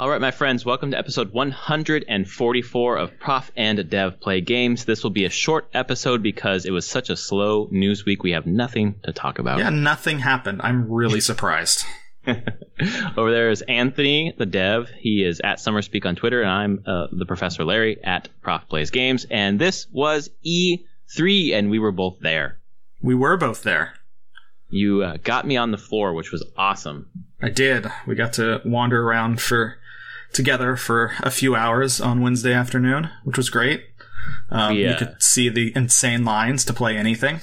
All right, my friends, welcome to episode 144 of Prof and Dev Play Games. This will be a short episode because it was such a slow news week. We have nothing to talk about. Yeah, nothing happened. I'm really surprised. Over there is Anthony, the dev. He is at SummerSpeak on Twitter, and I'm the Professor Larry at Prof Plays Games. And this was E3, and we were both there. We were both there. You got me on the floor, which was awesome. I did. We got to wander around together for a few hours on Wednesday afternoon, which was great. You could see the insane lines to play anything.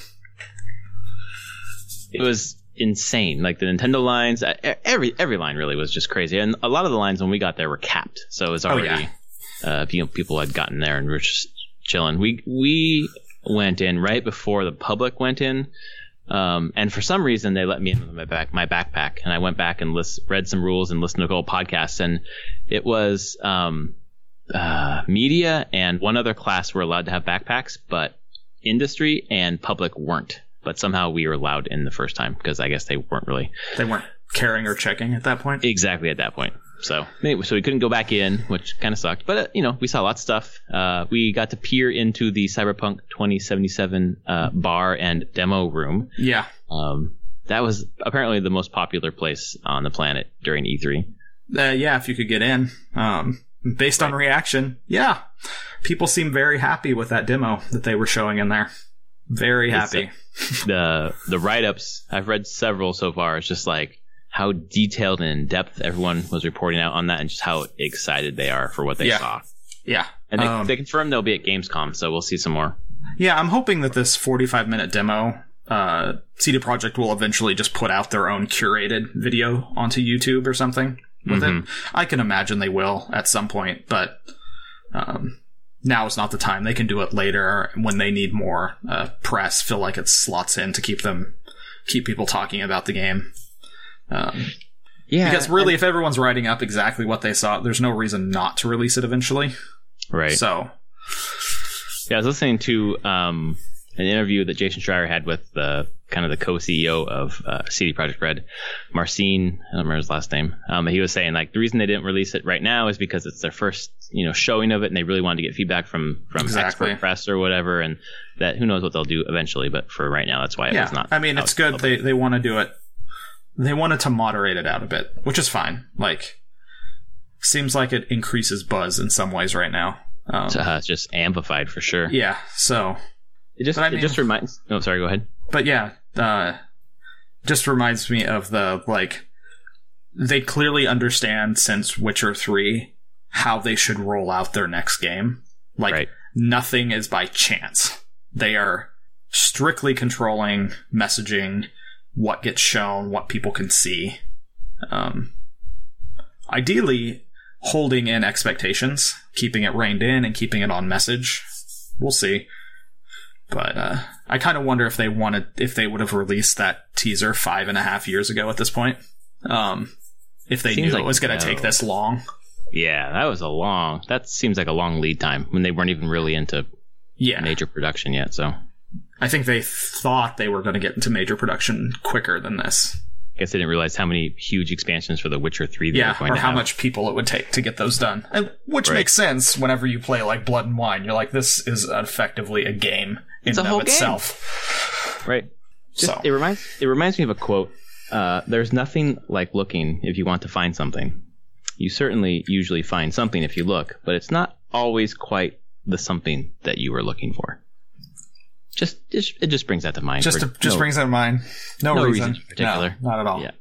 It was insane. Like the Nintendo lines, every line really was just crazy. And a lot of the lines when we got there were capped. So it was already, people had gotten there and were just chilling. We went in right before the public went in. And for some reason, they let me in with my backpack, and I went back and read some rules and listened to a couple podcasts, and it was media and one other class were allowed to have backpacks, but industry and public weren't. But somehow we were allowed in the first time because I guess they weren't caring or checking at that point. Exactly at that point. So anyway, we couldn't go back in, which kind of sucked. But, we saw lots of stuff. We got to peer into the Cyberpunk 2077 bar and demo room. Yeah. That was apparently the most popular place on the planet during E3. Yeah, if you could get in. Based on reaction, yeah. People seem very happy with that demo that they were showing in there. Very happy. The write-ups, I've read several so far. It's just like how detailed and in-depth everyone was reporting out on that and just how excited they are for what they saw. Yeah. And they confirmed they'll be at Gamescom, so we'll see some more. Yeah, I'm hoping that this 45-minute demo, CD Projekt will eventually just put out their own curated video onto YouTube or something with it. I can imagine they will at some point, but now is not the time. They can do it later when they need more press, feel like it slots in to keep people talking about the game. Because really, if everyone's writing up exactly what they saw, there's no reason not to release it eventually. Right. So, yeah, I was listening to an interview that Jason Schreier had with the co-CEO of CD Projekt Red, Marcin. I don't remember his last name. He was saying the reason they didn't release it right now is because it's their first showing of it, and they really wanted to get feedback from expert press or whatever, and that who knows what they'll do eventually. But for right now, that's why it was not. I mean, it's good they want to do it. They wanted to moderate it out a bit, which is fine. Seems like it increases buzz in some ways right now. It's just amplified for sure. Yeah, so it just reminds. Oh, sorry. Go ahead. But yeah, just reminds me of they clearly understand since Witcher 3 how they should roll out their next game. Nothing is by chance. They are strictly controlling messaging, what gets shown, what people can see. Ideally, holding in expectations, keeping it reined in and keeping it on message. We'll see. But I kind of wonder if they would have released that teaser 5.5 years ago at this point. If they knew it was going to take this long. Yeah, that seems like a long lead time when they weren't even really into major production yet. So I think they thought they were going to get into major production quicker than this. I guess they didn't realize how many huge expansions for The Witcher 3 they were going to have. Or how much people it would take to get those done. Which makes sense whenever you play Blood and Wine. You're like, this is effectively a game in and of itself. Right. It reminds me of a quote. There's nothing like looking if you want to find something. You certainly usually find something if you look, but it's not always quite the something that you were looking for. It just brings that to mind. Brings that to mind. No reason in particular. No, not at all. Yeah.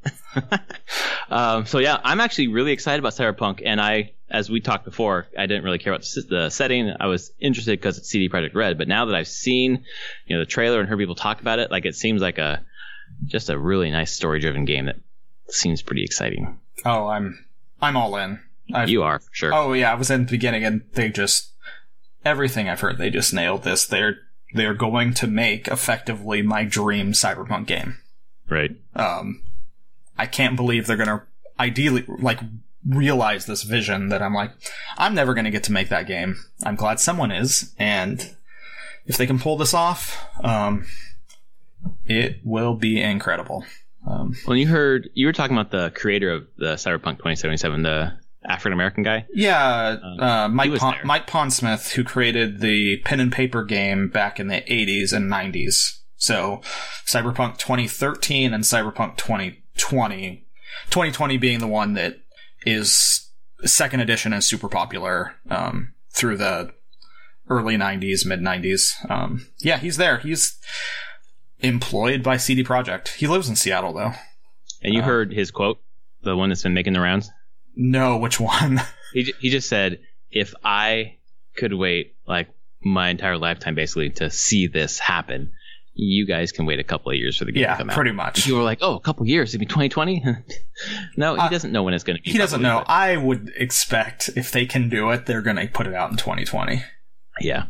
I'm actually really excited about Cyberpunk, and as we talked before, I didn't really care about the setting. I was interested because it's CD Projekt Red, but now that I've seen, the trailer and heard people talk about it, it seems like just a really nice story-driven game that seems pretty exciting. Oh, I'm all in. You are, for sure. Oh yeah, I was in the beginning, and everything I've heard, they just nailed this. They're going to make effectively my dream Cyberpunk game. Right. I can't believe they're going to ideally realize this vision that I'm never going to get to make that game. I'm glad someone is, and if they can pull this off, it will be incredible. When you were talking about the creator of the Cyberpunk 2077, African American guy. Yeah, Mike Pondsmith, who created the pen and paper game back in the 80s and 90s. So Cyberpunk 2013 and Cyberpunk 2020. 2020 being the one that is second edition and super popular through the early 90s, mid 90s. Yeah, he's there. He's employed by CD Projekt. He lives in Seattle, though. And you heard his quote, the one that's been making the rounds? No, which one? He just said, if I could wait like my entire lifetime basically to see this happen, you guys can wait a couple of years for the game to come out. Yeah, pretty much. And people were like, oh, a couple of years, it'd be 2020? No, he doesn't know when it's going to be. He doesn't know. But I would expect if they can do it, they're going to put it out in 2020. Yeah.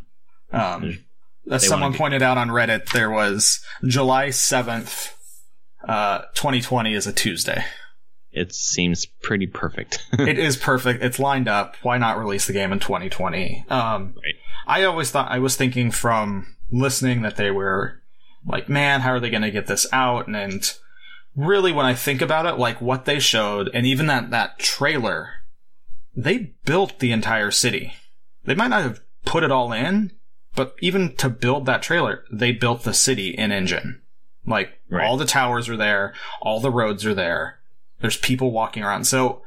As someone pointed out on Reddit, there was July 7th, 2020 is a Tuesday. It seems pretty perfect. It is perfect. It's lined up. Why not release the game in 2020? Right. I was thinking from listening that they were like, man, how are they going to get this out? And really, when I think about it, like what they showed, and even that trailer, they built the entire city. They might not have put it all in, but even to build that trailer, they built the city in engine. Like, all the towers are there, all the roads are there, there's people walking around. So,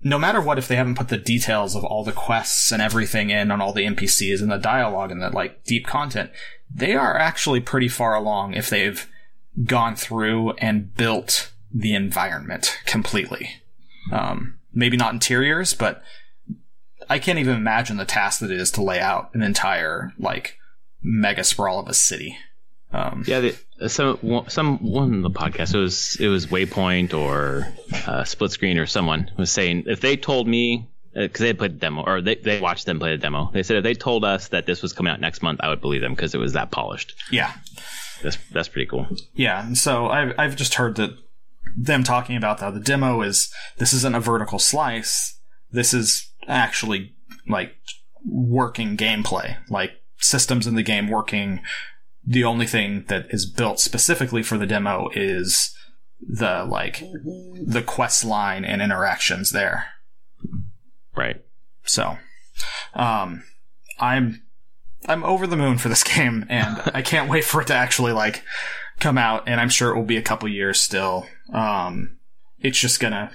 no matter what, if they haven't put the details of all the quests and everything in on all the NPCs and the dialogue and the, like, deep content, they are actually pretty far along if they've gone through and built the environment completely. Maybe not interiors, but I can't even imagine the task that it is to lay out an entire, like, mega sprawl of a city. Yeah, one of the podcasts, it was Waypoint or Split Screen or someone was saying, if they told me, because they had played the demo, or they watched them play the demo, they said if they told us that this was coming out next month, I would believe them because it was that polished. Yeah. That's pretty cool. Yeah, and so I've just heard that them talking about that. The demo this isn't a vertical slice. This is actually, like, working gameplay. Like, systems in the game working. The only thing that is built specifically for the demo is the quest line and interactions there. Right. So, I'm over the moon for this game, and I can't wait for it to actually, like, come out, and I'm sure it will be a couple years still. It's just gonna,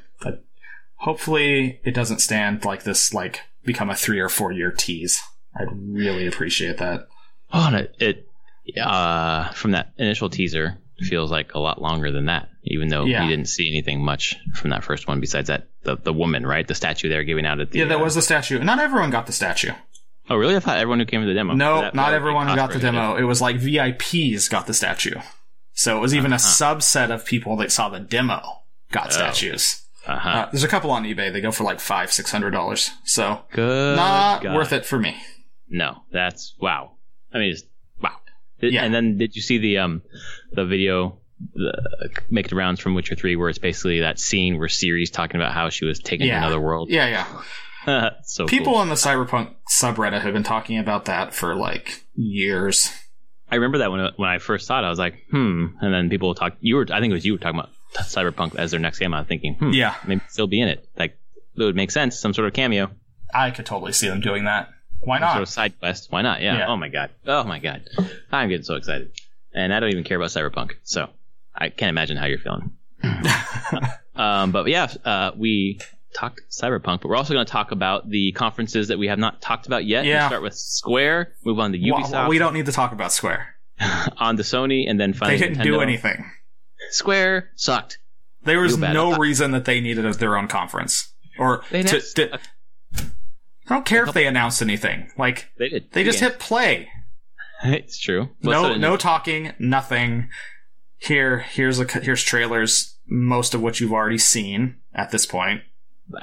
hopefully it doesn't stand like this, like, become a 3 or 4 year tease. I'd really appreciate that. Oh, and it from that initial teaser, feels like a lot longer than that, even though you didn't see anything much from that first one besides that the woman, right? The statue they're giving out at the... Yeah, that was the statue. Not everyone got the statue. Oh, really? I thought everyone who came to the demo... No, not everyone who got the demo. It was like VIPs got the statue. So it was even a subset of people that saw the demo got statues. There's a couple on eBay. They go for like $500-$600. So not worth it for me. No, that's... Wow. I mean, it's... Wow. And then did you see the video... make the rounds from Witcher 3 where it's basically that scene where Ciri's talking about how she was taken to another world. So people on the Cyberpunk subreddit have been talking about that for like years. I remember that when I first saw it, I was like, and then people talk. I think it was you were talking about Cyberpunk as their next game. I was thinking, maybe still be in it. Like, it would make sense, some sort of cameo. I could totally see them doing that. Why not? Sort of side quest. Why not? Yeah. Oh my god. I'm getting so excited, and I don't even care about Cyberpunk. So. I can't imagine how you're feeling. But yeah, we talked Cyberpunk, but we're also going to talk about the conferences that we have not talked about yet. Yeah. We'll start with Square, move on to Ubisoft. Well, we don't need to talk about Square. On to Sony, and then finally they didn't Nintendo. Do anything. Square sucked. There was no reason that they needed their own conference. Or I don't care if they announced anything. Like, they did. They just hit play. It's true. No talking, nothing. Here's trailers, most of which you've already seen at this point.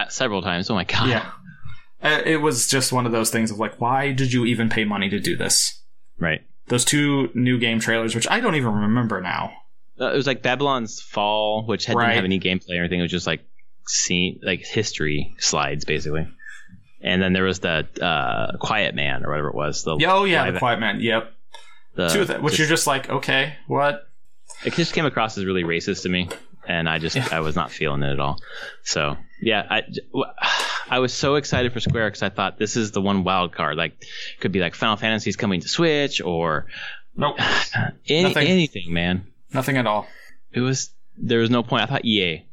Several times. Oh my god. Yeah. It was just one of those things of like, why did you even pay money to do this? Right. Those 2 new game trailers, which I don't even remember now. It was like Babylon's Fall, which didn't have any gameplay or anything. It was just like history slides, basically. And then there was the Quiet Man or whatever it was. The Quiet Man. Yep. You're just like, okay, what? It just came across as really racist to me. and I was not feeling it at all. So yeah, I was so excited for Square because I thought this is the one wild card. Like, could be like Final Fantasy's coming to Switch or nope, anything, man. Nothing at all. There was no point. I thought EA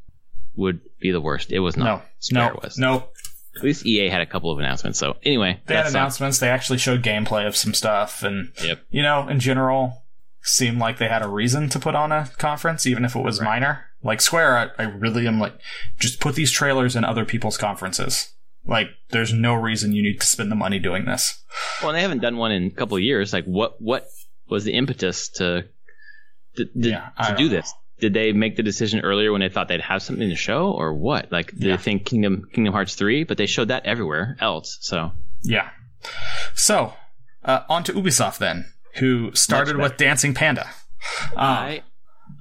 would be the worst. It was not. No, Square was. No. At least EA had a couple of announcements. So anyway, they had announcements. They actually showed gameplay of some stuff, and yep. In general, seemed like they had a reason to put on a conference, even if it was minor. Like Square, I really am like, just put these trailers in other people's conferences. Like, there's no reason you need to spend the money doing this. Well, they haven't done one in a couple of years. Like, what was the impetus to do this? Did they make the decision earlier when they thought they'd have something to show, or what? Like, did they think Kingdom Hearts 3? But they showed that everywhere else, so. Yeah. So, on to Ubisoft then, who started with Dancing Panda.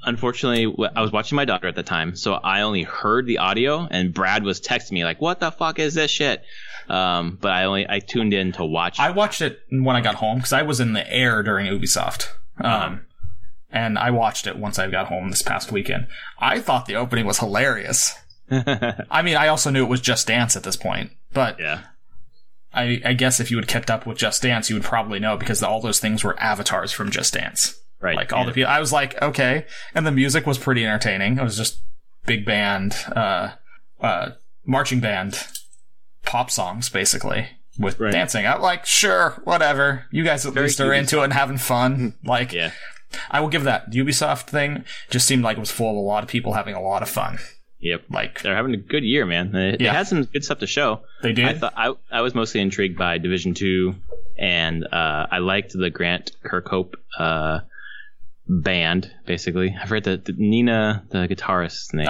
Unfortunately, I was watching my daughter at the time, so I only heard the audio, and Brad was texting me like, what the fuck is this shit? But I tuned in to watch. I watched it when I got home, because I was in the air during Ubisoft. And I watched it once I got home this past weekend. I thought the opening was hilarious. I mean, I also knew it was Just Dance at this point. But yeah. I guess if you had kept up with Just Dance, you would probably know, because all those things were avatars from Just Dance. Right. Like, all the people. I was like, okay. And the music was pretty entertaining. It was just big band, marching band pop songs, basically, with dancing. I'm like, sure, whatever. You guys at least are into it and having fun. Like, yeah. I will give that. The Ubisoft thing just seemed like it was full of a lot of people having a lot of fun. Yep. Like, they're having a good year, man. They had some good stuff to show. They did. I was mostly intrigued by Division 2, and I liked the Grant Kirkhope band, basically. I forget the Nina, the guitarist's name.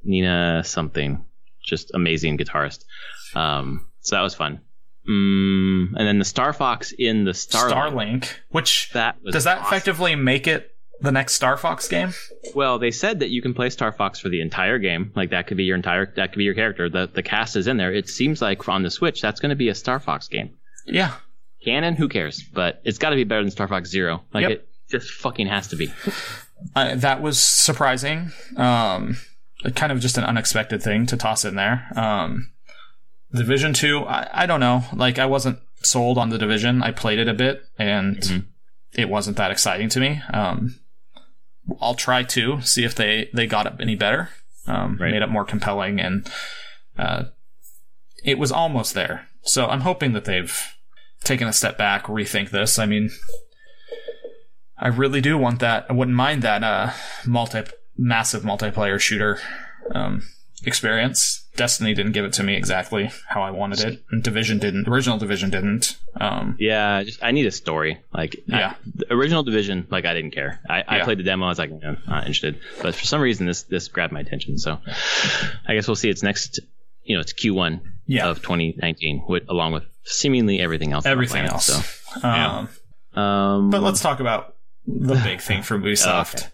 Nina something. Just amazing guitarist. So that was fun. And then the Star Fox in the Starlink, which does that effectively make it the next Star Fox game? Well, they said that you can play Star Fox for the entire game. Like, that could be your character. The cast is in there. It seems like on the Switch that's going to be a Star Fox game. Yeah. Canon, who cares? But it's got to be better than Star Fox Zero. Like, it just fucking has to be. That was surprising. Kind of just an unexpected thing to toss in there. Division 2, I don't know. Like, I wasn't sold on the Division. I played it a bit, and it wasn't that exciting to me. I'll try to see if they got it any better, made it more compelling, and it was almost there. So I'm hoping that they've taken a step back, rethink this. I mean, I really do want that. I wouldn't mind that massive multiplayer shooter experience. Destiny didn't give it to me exactly how I wanted it, and Division didn't. Original Division didn't. I need a story. Like, the original Division, like, I didn't care. I played the demo. I was like, no, not interested. But for some reason, this grabbed my attention. So I guess we'll see. It's next. It's Q1 of 2019, along with seemingly everything else. Everything else. So, but let's talk about the big thing for Ubisoft. Okay.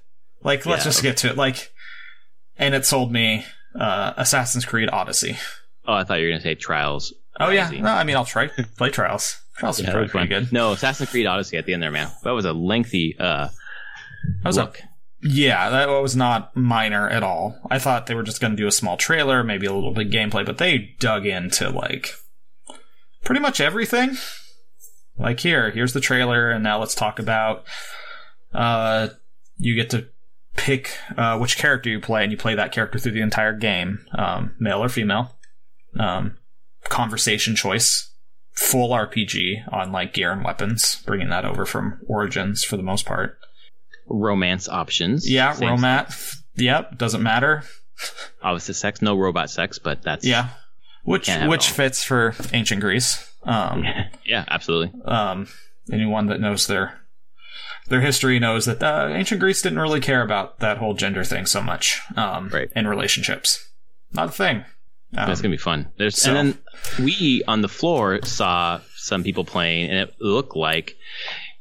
Like, let's just get to it. Like, and it sold me. Assassin's Creed Odyssey. Oh, I thought you were going to say Trials. Oh, yeah. No, I mean, I'll play Trials. Trials is probably pretty good. No, Assassin's Creed Odyssey at the end there, man. That was a lengthy that was not minor at all. I thought they were just going to do a small trailer, maybe a little bit of gameplay, but they dug into, like, pretty much everything. Like, here's the trailer, and now let's talk about you get to pick which character you play, and you play that character through the entire game, male or female. Conversation choice, full RPG on, like, gear and weapons, bringing that over from Origins for the most part. Romance options. Yeah, romance. Yep, doesn't matter. Obviously sex, no robot sex, but that's... Yeah, which fits for ancient Greece. Yeah, absolutely. Anyone that knows their history knows that ancient Greece didn't really care about that whole gender thing so much in relationships. Not a thing. It's going to be fun. And then we, on the floor, saw some people playing, and it looked like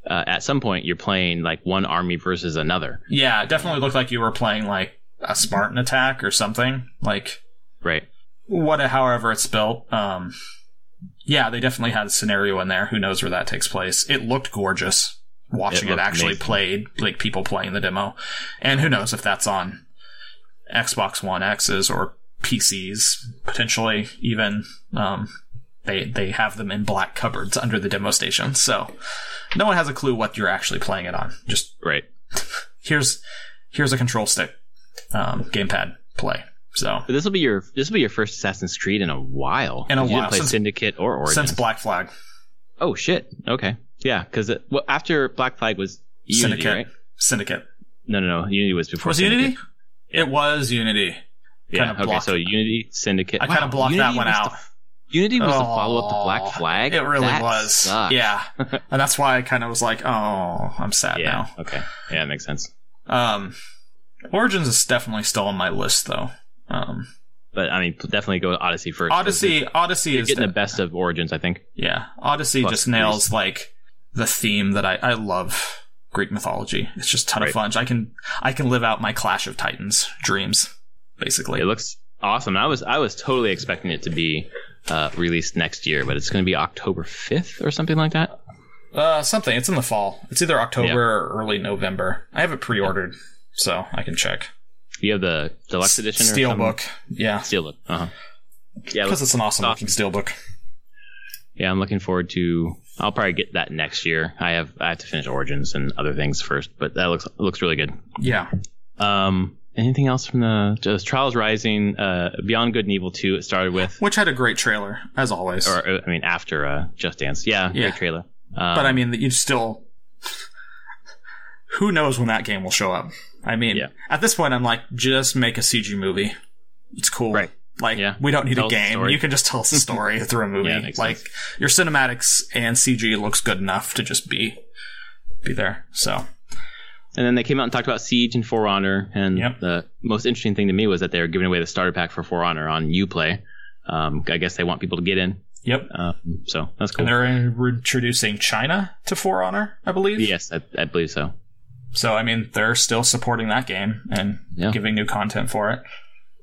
at some point you're playing like one army versus another. Yeah, it definitely looked like you were playing like a Spartan attack or something. Like, right. However it's built. Yeah, they definitely had a scenario in there. Who knows where that takes place. It looked gorgeous. Watching it actually played, like people playing the demo. And who knows if that's on Xbox One X's or PCs, potentially even. They have them in black cupboards under the demo station, so no one has a clue what you're actually playing it on. Just right. Here's a control stick, gamepad, play. So but this will be your first Assassin's Creed in a while. You didn't play Syndicate or Origins since Black Flag. Oh shit! Okay, yeah, because after Black Flag was Unity, Syndicate. right? Syndicate. No. Unity was before. Was Syndicate. Unity? Yeah. It was Unity. Yeah. Okay. So Unity, Syndicate. I kind of blocked that one out. Unity was the follow-up to Black Flag. It really was. Sucks. Yeah. And that's why I kind of was like, oh, I'm sad now. Okay. Yeah, it makes sense. Origins is definitely still on my list, though. But, I mean, definitely go to Odyssey first. Odyssey is getting the best of Origins, I think. Yeah. Odyssey just nails, like, the theme that I love Greek mythology. It's just a ton of fun. I can live out my Clash of Titans dreams, basically. It looks awesome. I was totally expecting it to be released next year, but it's going to be October 5th or something like that. Something. It's in the fall. It's either October or early November. I have it pre-ordered, so I can check. You have the deluxe edition or Steelbook. Yeah. Steelbook. Uh-huh. Yeah, because it's an awesome-looking Steelbook. Yeah, I'm looking forward to... I'll probably get that next year. I have to finish Origins and other things first, but that looks really good. Yeah. Anything else from the Trials Rising, Beyond Good and Evil 2 it started with. Which had a great trailer, as always. Or, I mean, after Just Dance. Yeah, great trailer. But, I mean, you still... Who knows when that game will show up? I mean, at this point, I'm like, just make a CG movie. It's cool. Right. Like, we don't need a game. You can just tell us a story through a movie. Like, sense. Your cinematics and CG looks good enough to just be there. So... And then they came out and talked about Siege and For Honor, and the most interesting thing to me was that they were giving away the starter pack for For Honor on Uplay. I guess they want people to get in. Yep. So that's cool. And they're introducing China to For Honor, I believe. Yes, I believe so. So, I mean, they're still supporting that game and giving new content for it.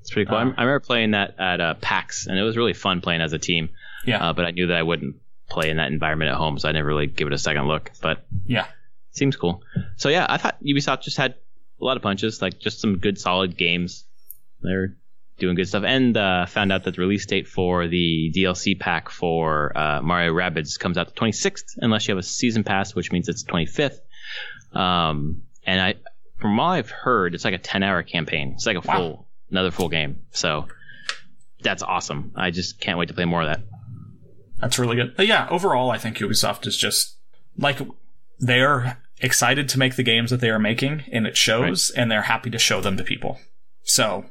It's pretty cool. I remember playing that at PAX, and it was really fun playing as a team. Yeah. But I knew that I wouldn't play in that environment at home, so I never really give it a second look. But yeah. Seems cool. So yeah, I thought Ubisoft just had a lot of punches, like just some good solid games. They're doing good stuff, and found out that the release date for the DLC pack for Mario Rabbids comes out the 26th, unless you have a season pass, which means it's 25th. And from all I've heard, it's like a 10-hour campaign. It's like another full game. So that's awesome. I just can't wait to play more of that. That's really good. But yeah, overall, I think Ubisoft is just like they're excited to make the games that they are making, and it shows, and they're happy to show them to people. So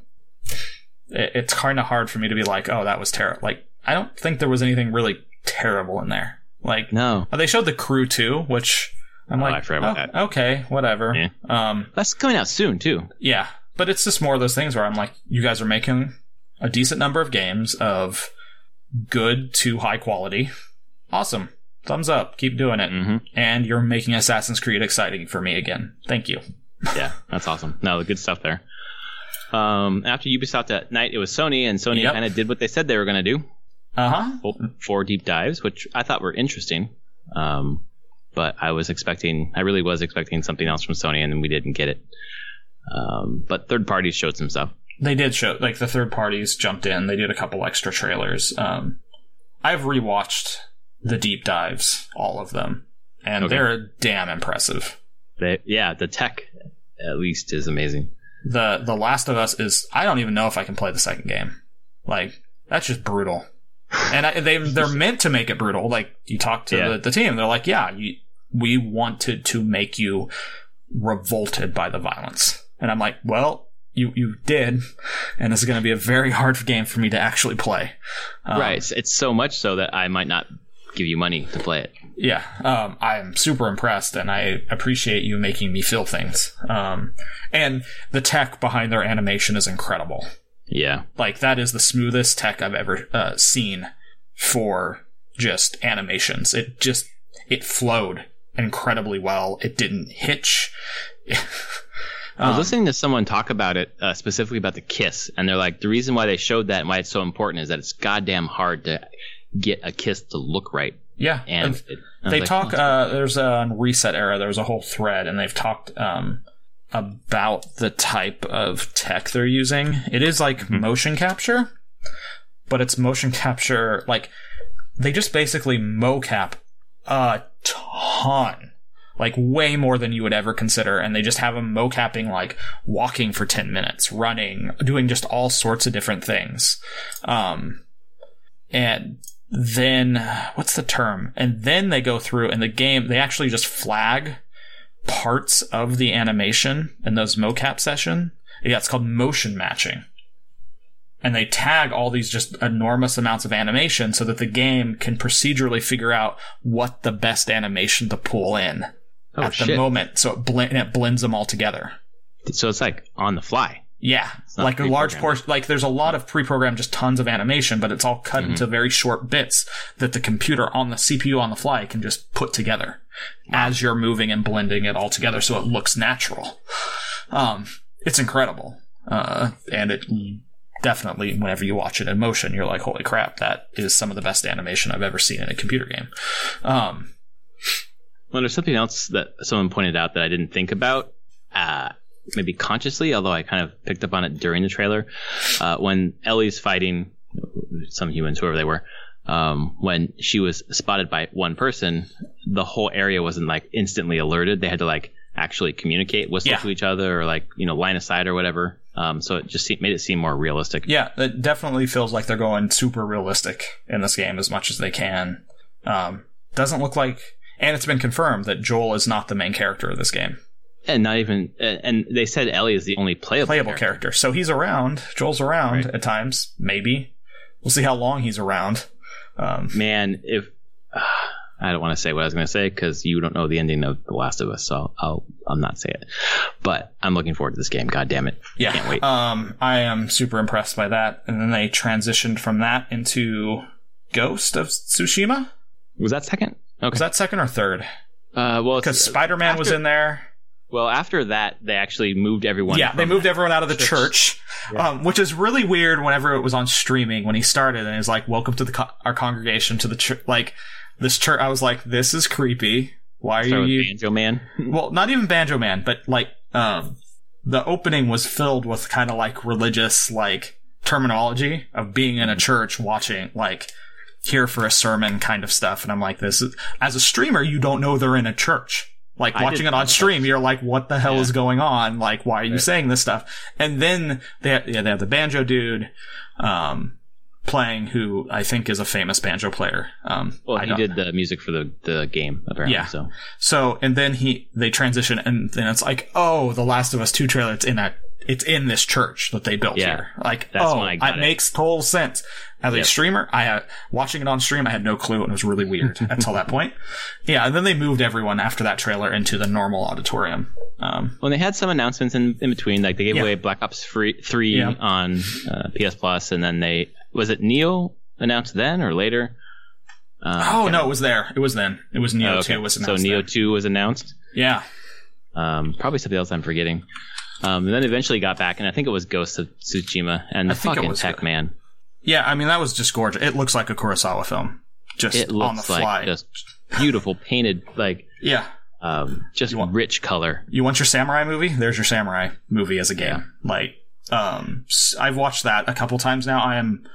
it's kind of hard for me to be like, oh, that was terrible. Like, I don't think there was anything really terrible in there. Like, no. They showed The Crew 2, which I'm like, I forgot about that. Okay, whatever. Yeah. That's coming out soon, too. Yeah, but it's just more of those things where I'm like, you guys are making a decent number of games of good to high quality. Awesome. Thumbs up. Keep doing it. Mm-hmm. And you're making Assassin's Creed exciting for me again. Thank you. Yeah, that's awesome. No, the good stuff there. After Ubisoft at night, it was Sony, and Sony kind of did what they said they were going to do. Uh-huh. 4 deep dives, which I thought were interesting. But I really was expecting something else from Sony, and then we didn't get it. But third parties showed some stuff. They did show, like, the third parties jumped in. They did a couple extra trailers. I've rewatched the deep dives, all of them, and they're damn impressive. The tech, at least, is amazing. The Last of Us is... I don't even know if I can play the second game. Like, that's just brutal. And they're meant to make it brutal. Like, you talk to the team, they're like, we wanted to make you revolted by the violence. And I'm like, well, you did, and this is going to be a very hard game for me to actually play. Right. It's so much so that I might not give you money to play it. Yeah. I'm super impressed, and I appreciate you making me feel things. And the tech behind their animation is incredible. Yeah. Like, that is the smoothest tech I've ever seen for just animations. It flowed incredibly well. It didn't hitch. I was listening to someone talk about it, specifically about the kiss, and they're like, the reason why they showed that and why it's so important is that it's goddamn hard to get a kiss to look right. Yeah. And they talk, there's on Reset Era, there's a whole thread, and they've talked about the type of tech they're using. It is like motion capture, but it's motion capture, like, they just basically mocap a ton. Like, way more than you would ever consider, and they just have them mocapping, like, walking for 10 minutes, running, doing just all sorts of different things. And then, what's the term? And then they go through, in the game, they actually just flag parts of the animation in those mocap session. Yeah, it's called motion matching. And they tag all these just enormous amounts of animation so that the game can procedurally figure out what the best animation to pull in at the moment. So it blends them all together. So it's like on the fly. Yeah, like a large portion, like there's a lot of pre-programmed, just tons of animation, but it's all cut into very short bits that the computer on the CPU on the fly can just put together as you're moving and blending it all together so it looks natural. It's incredible. And it definitely, whenever you watch it in motion, you're like, holy crap, that is some of the best animation I've ever seen in a computer game. Well, there's something else that someone pointed out that I didn't think about. Maybe consciously, although I kind of picked up on it during the trailer. When Ellie's fighting some humans, whoever they were, when she was spotted by one person, the whole area wasn't like instantly alerted. They had to like actually communicate, whistle to each other, or like, you know, line of sight or whatever. So it just made it seem more realistic. Yeah, it definitely feels like they're going super realistic in this game as much as they can. Doesn't look like, and it's been confirmed that Joel is not the main character of this game. And not even, and they said Ellie is the only playable character. So he's around. Joel's around at times, maybe. We'll see how long he's around. Man, if I don't want to say what I was going to say because you don't know the ending of The Last of Us, so I'll not say it. But I'm looking forward to this game. God damn it! Yeah, can't wait. I am super impressed by that. And then they transitioned from that into Ghost of Tsushima. Was that second? Okay. Was that second or third? Well, because Spider-Man was in there. Well, after that, they actually moved everyone. Yeah, they moved everyone out of the church, which is really weird whenever it was on streaming when he started, and he was like, welcome to our congregation, to the church. Like, this church, I was like, this is creepy. Why are you... Banjo Man? Well, not even Banjo Man, but like, the opening was filled with kind of like religious, like, terminology of being in a church watching, like, here for a sermon kind of stuff. And I'm like, this is... As a streamer, you don't know they're in a church. Like, watching it on stream, you're like, what the hell is going on? Like, why are you saying this stuff? And then they have the banjo dude, playing, who I think is a famous banjo player. Well, he did the music for the game, apparently. Yeah. So, and then they transition, and then it's like, oh, the Last of Us 2 trailer, it's in this church that they built here. Like, it makes total sense. As a streamer, watching it on stream, I had no clue, and it was really weird until that point. Yeah, and then they moved everyone after that trailer into the normal auditorium. Well, they had some announcements in between, like they gave away Black Ops 3 on PS Plus, and then was it Neo announced then or later? No, it was there. It was then. It was Neo 2 was announced. So Neo 2 was announced? Yeah. Probably something else I'm forgetting. And then eventually got back, and I think it was Ghost of Tsushima, and the fucking tech, man. Yeah, I mean, that was just gorgeous. It looks like a Kurosawa film. Just on the fly. Like just beautiful, painted, like... Yeah. Just rich color. You want your samurai movie? There's your samurai movie as a game. Yeah. Like, I've watched that a couple times now. I am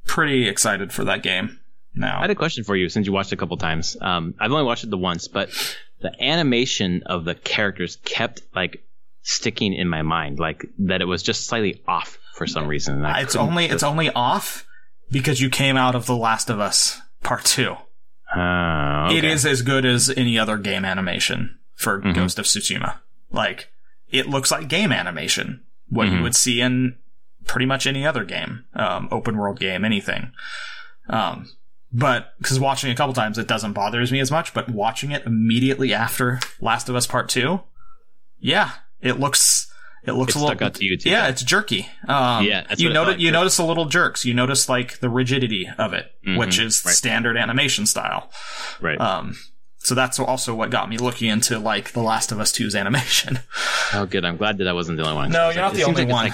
pretty excited for that game now. I had a question for you since you watched it a couple times. I've only watched it the once, but the animation of the characters kept, like, sticking in my mind. Like, that it was just slightly off for some reason. It's only off because you came out of The Last of Us Part 2. Okay. It is as good as any other game animation for Ghost of Tsushima. Like, it looks like game animation. What you would see in pretty much any other game. Open world game, anything. But, because watching it a couple times, it doesn't bother me as much, but watching it immediately after Last of Us Part 2, yeah, it looks a little... stuck out to you too. Yeah, it's jerky. You notice the little jerks. You notice, like, the rigidity of it, which is standard animation style. Right. So that's also what got me looking into, like, The Last of Us 2's animation. Oh, good. I'm glad that I wasn't the only one. No, you're not the only one.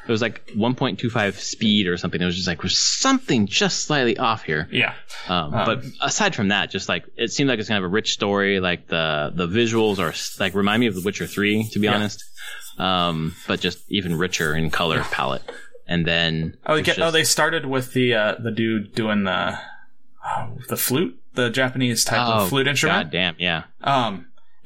it was like 1.25 speed or something. It was just like, there's something just slightly off here. Yeah. But aside from that, just like, it seemed like it's kind of a rich story. Like the visuals are like, remind me of The Witcher 3, to be honest. But just even richer in color palette. And then they started with the dude doing the flute, the Japanese type of flute instrument. God damn, yeah.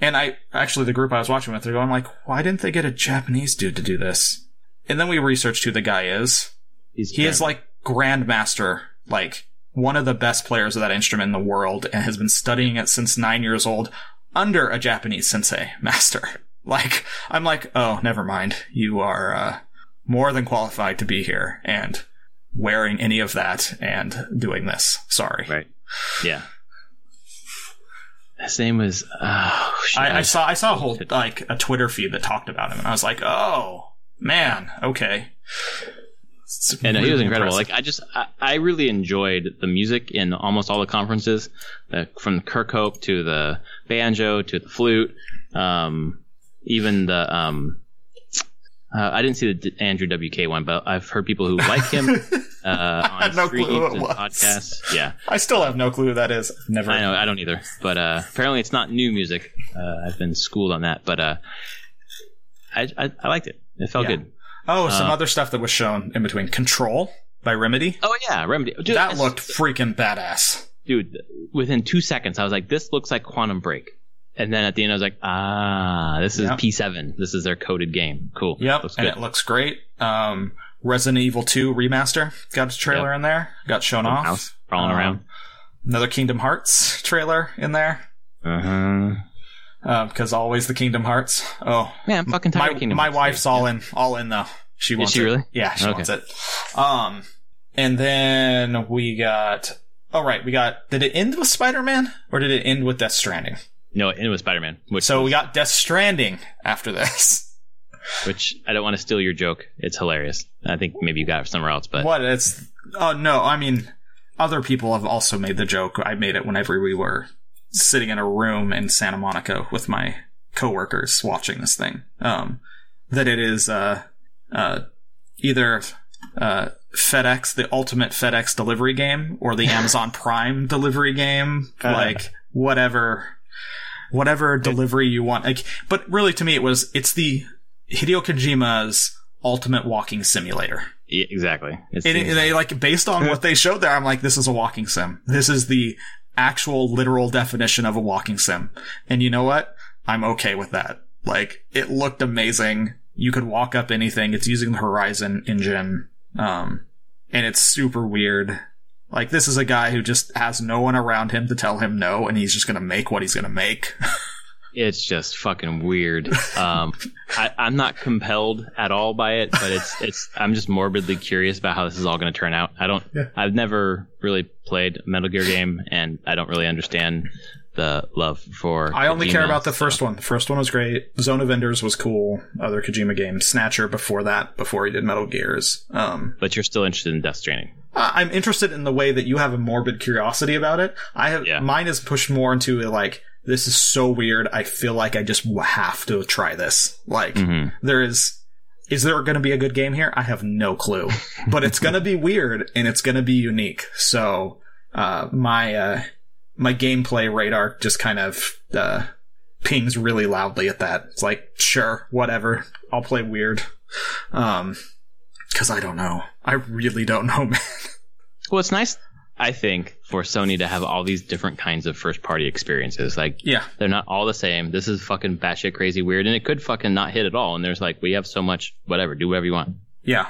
And the group I was watching with, they're going like, why didn't they get a Japanese dude to do this? And then we researched who the guy is. He is like Grandmaster, like one of the best players of that instrument in the world, and has been studying it since 9 years old under a Japanese sensei master. Like, I'm like, oh, never mind. You are more than qualified to be here and wearing any of that and doing this. Sorry. Right. Yeah. His name was. I saw a whole like a Twitter feed that talked about him, and I was like, oh man, okay. And he was incredible. Impressive. Like I really enjoyed the music in almost all the conferences, from Kirkhope to the banjo to the flute, even the I didn't see the Andrew WK one, but I've heard people who like him on streams and podcasts. Yeah, I still have no clue who that is. Never. I know, I don't either. But apparently, it's not new music. I've been schooled on that, but I liked it. It felt good. Oh, some other stuff that was shown in between. Control by Remedy. Oh yeah, Remedy. Dude, that looked freaking badass. Dude, within 2 seconds, I was like, "This looks like Quantum Break." And then at the end, I was like, this is P7. This is their coded game. Cool. Yep, and it looks great. Resident Evil 2 Remaster got a trailer in there. Got shown off. House crawling around. Another Kingdom Hearts trailer in there. Because always the Kingdom Hearts. Oh, man, I'm fucking tired of Kingdom Hearts. My wife's all in though. She wants it. Is she really? Yeah, she wants it. And then we got. Oh right, Did it end with Spider-Man or did it end with Death Stranding? No, it was Spider-Man. So we got Death Stranding after this. Which, I don't want to steal your joke. It's hilarious. I think maybe you got it somewhere else, but... What? Oh, no, I mean, other people have also made the joke. I made it whenever we were sitting in a room in Santa Monica with my coworkers watching this thing. That it is either FedEx, the ultimate FedEx delivery game, or the Amazon Prime delivery game. Like, whatever delivery you want. Like, but really, to me, it's the Hideo Kojima's ultimate walking simulator. Yeah, exactly. They like, based on what they showed there, I'm like, this is a walking sim. This is the actual literal definition of a walking sim. And you know what? I'm okay with that. Like, it looked amazing. You could walk up anything. It's using the Horizon engine. And it's super weird. Like, this is a guy who just has no one around him to tell him no, and he's just gonna make what he's gonna make. It's just fucking weird. I'm not compelled at all by it, but I'm just morbidly curious about how this is all gonna turn out. I've never really played a Metal Gear game, and I don't really understand the love for I only care about the first one. The first one was great. Zone of Enders was cool. Other Kojima games. Snatcher before he did Metal Gears. But you're still interested in Death Stranding. I'm interested in the way that you have a morbid curiosity about it. Mine is pushed more into like, this is so weird. I feel like I just have to try this. Like, is there going to be a good game here? I have no clue, but it's going to be weird and it's going to be unique. So, my gameplay radar just kind of, pings really loudly at that. It's like, sure, whatever. I'll play weird. Because I don't know. I really don't know, man. Well, it's nice, I think, for Sony to have all these different kinds of first-party experiences. Like, they're not all the same. This is fucking batshit crazy weird, and it could fucking not hit at all. And there's like, we have so much, whatever, do whatever you want. Yeah.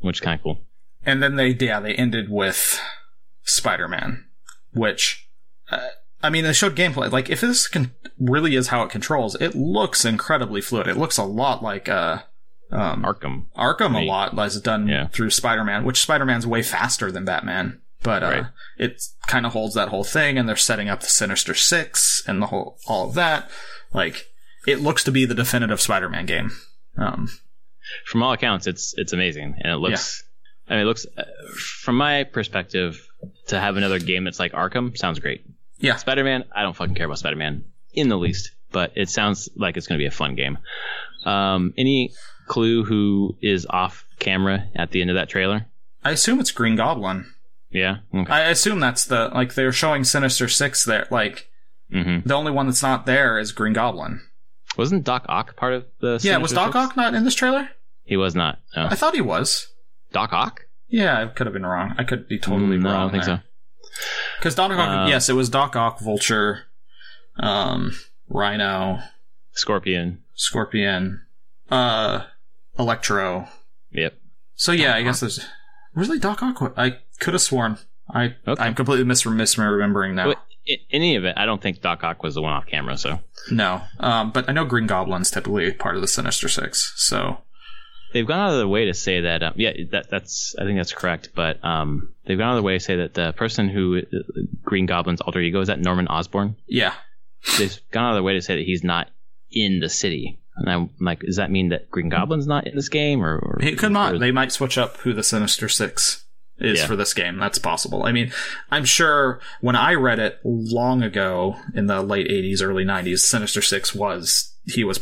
Which is kind of cool. And then they ended with Spider-Man, which, I mean, they showed gameplay. Like, if this really is how it controls, it looks incredibly fluid. It looks a lot like, Arkham a lot, as it's done through Spider-Man, which Spider-Man's way faster than Batman, but it kind of holds that whole thing, and they're setting up the Sinister Six and all of that. Like, it looks to be the definitive Spider-Man game. From all accounts, it's amazing, and it looks. I mean, it looks, from my perspective, to have another game that's like Arkham sounds great. Yeah, Spider-Man, I don't fucking care about Spider-Man in the least, but it sounds like it's going to be a fun game. Any clue who is off camera at the end of that trailer? I assume it's Green Goblin. Yeah. Okay. I assume that's they're showing Sinister Six there. The only one that's not there is Green Goblin. Wasn't Doc Ock part of the? Yeah, was Doc Ock not in this trailer? He was not. No. I thought he was. Doc Ock? Yeah, I could have been wrong. I could be totally wrong. No, I don't think so. Because Doc Ock, yes, it was Doc Ock, Vulture, Rhino, Scorpion, Electro. Yep. So yeah, I guess there's really Doc Ock. I could have sworn. I'm completely misremembering now. But in any event, I don't think Doc Ock was the one off camera. So no, but I know Green Goblin's typically part of the Sinister Six. So they've gone out of their way to say that. That's I think that's correct. But they've gone out of their way to say that the person who Green Goblin's alter ego is that Norman Osborn. Yeah, they've gone out of their way to say that he's not in the city. And I'm like, does that mean that Green Goblin's not in this game, or it could not? They might switch up who the Sinister Six is for this game. That's possible. I mean, I'm sure when I read it long ago in the late 80s, early 90s, Sinister Six was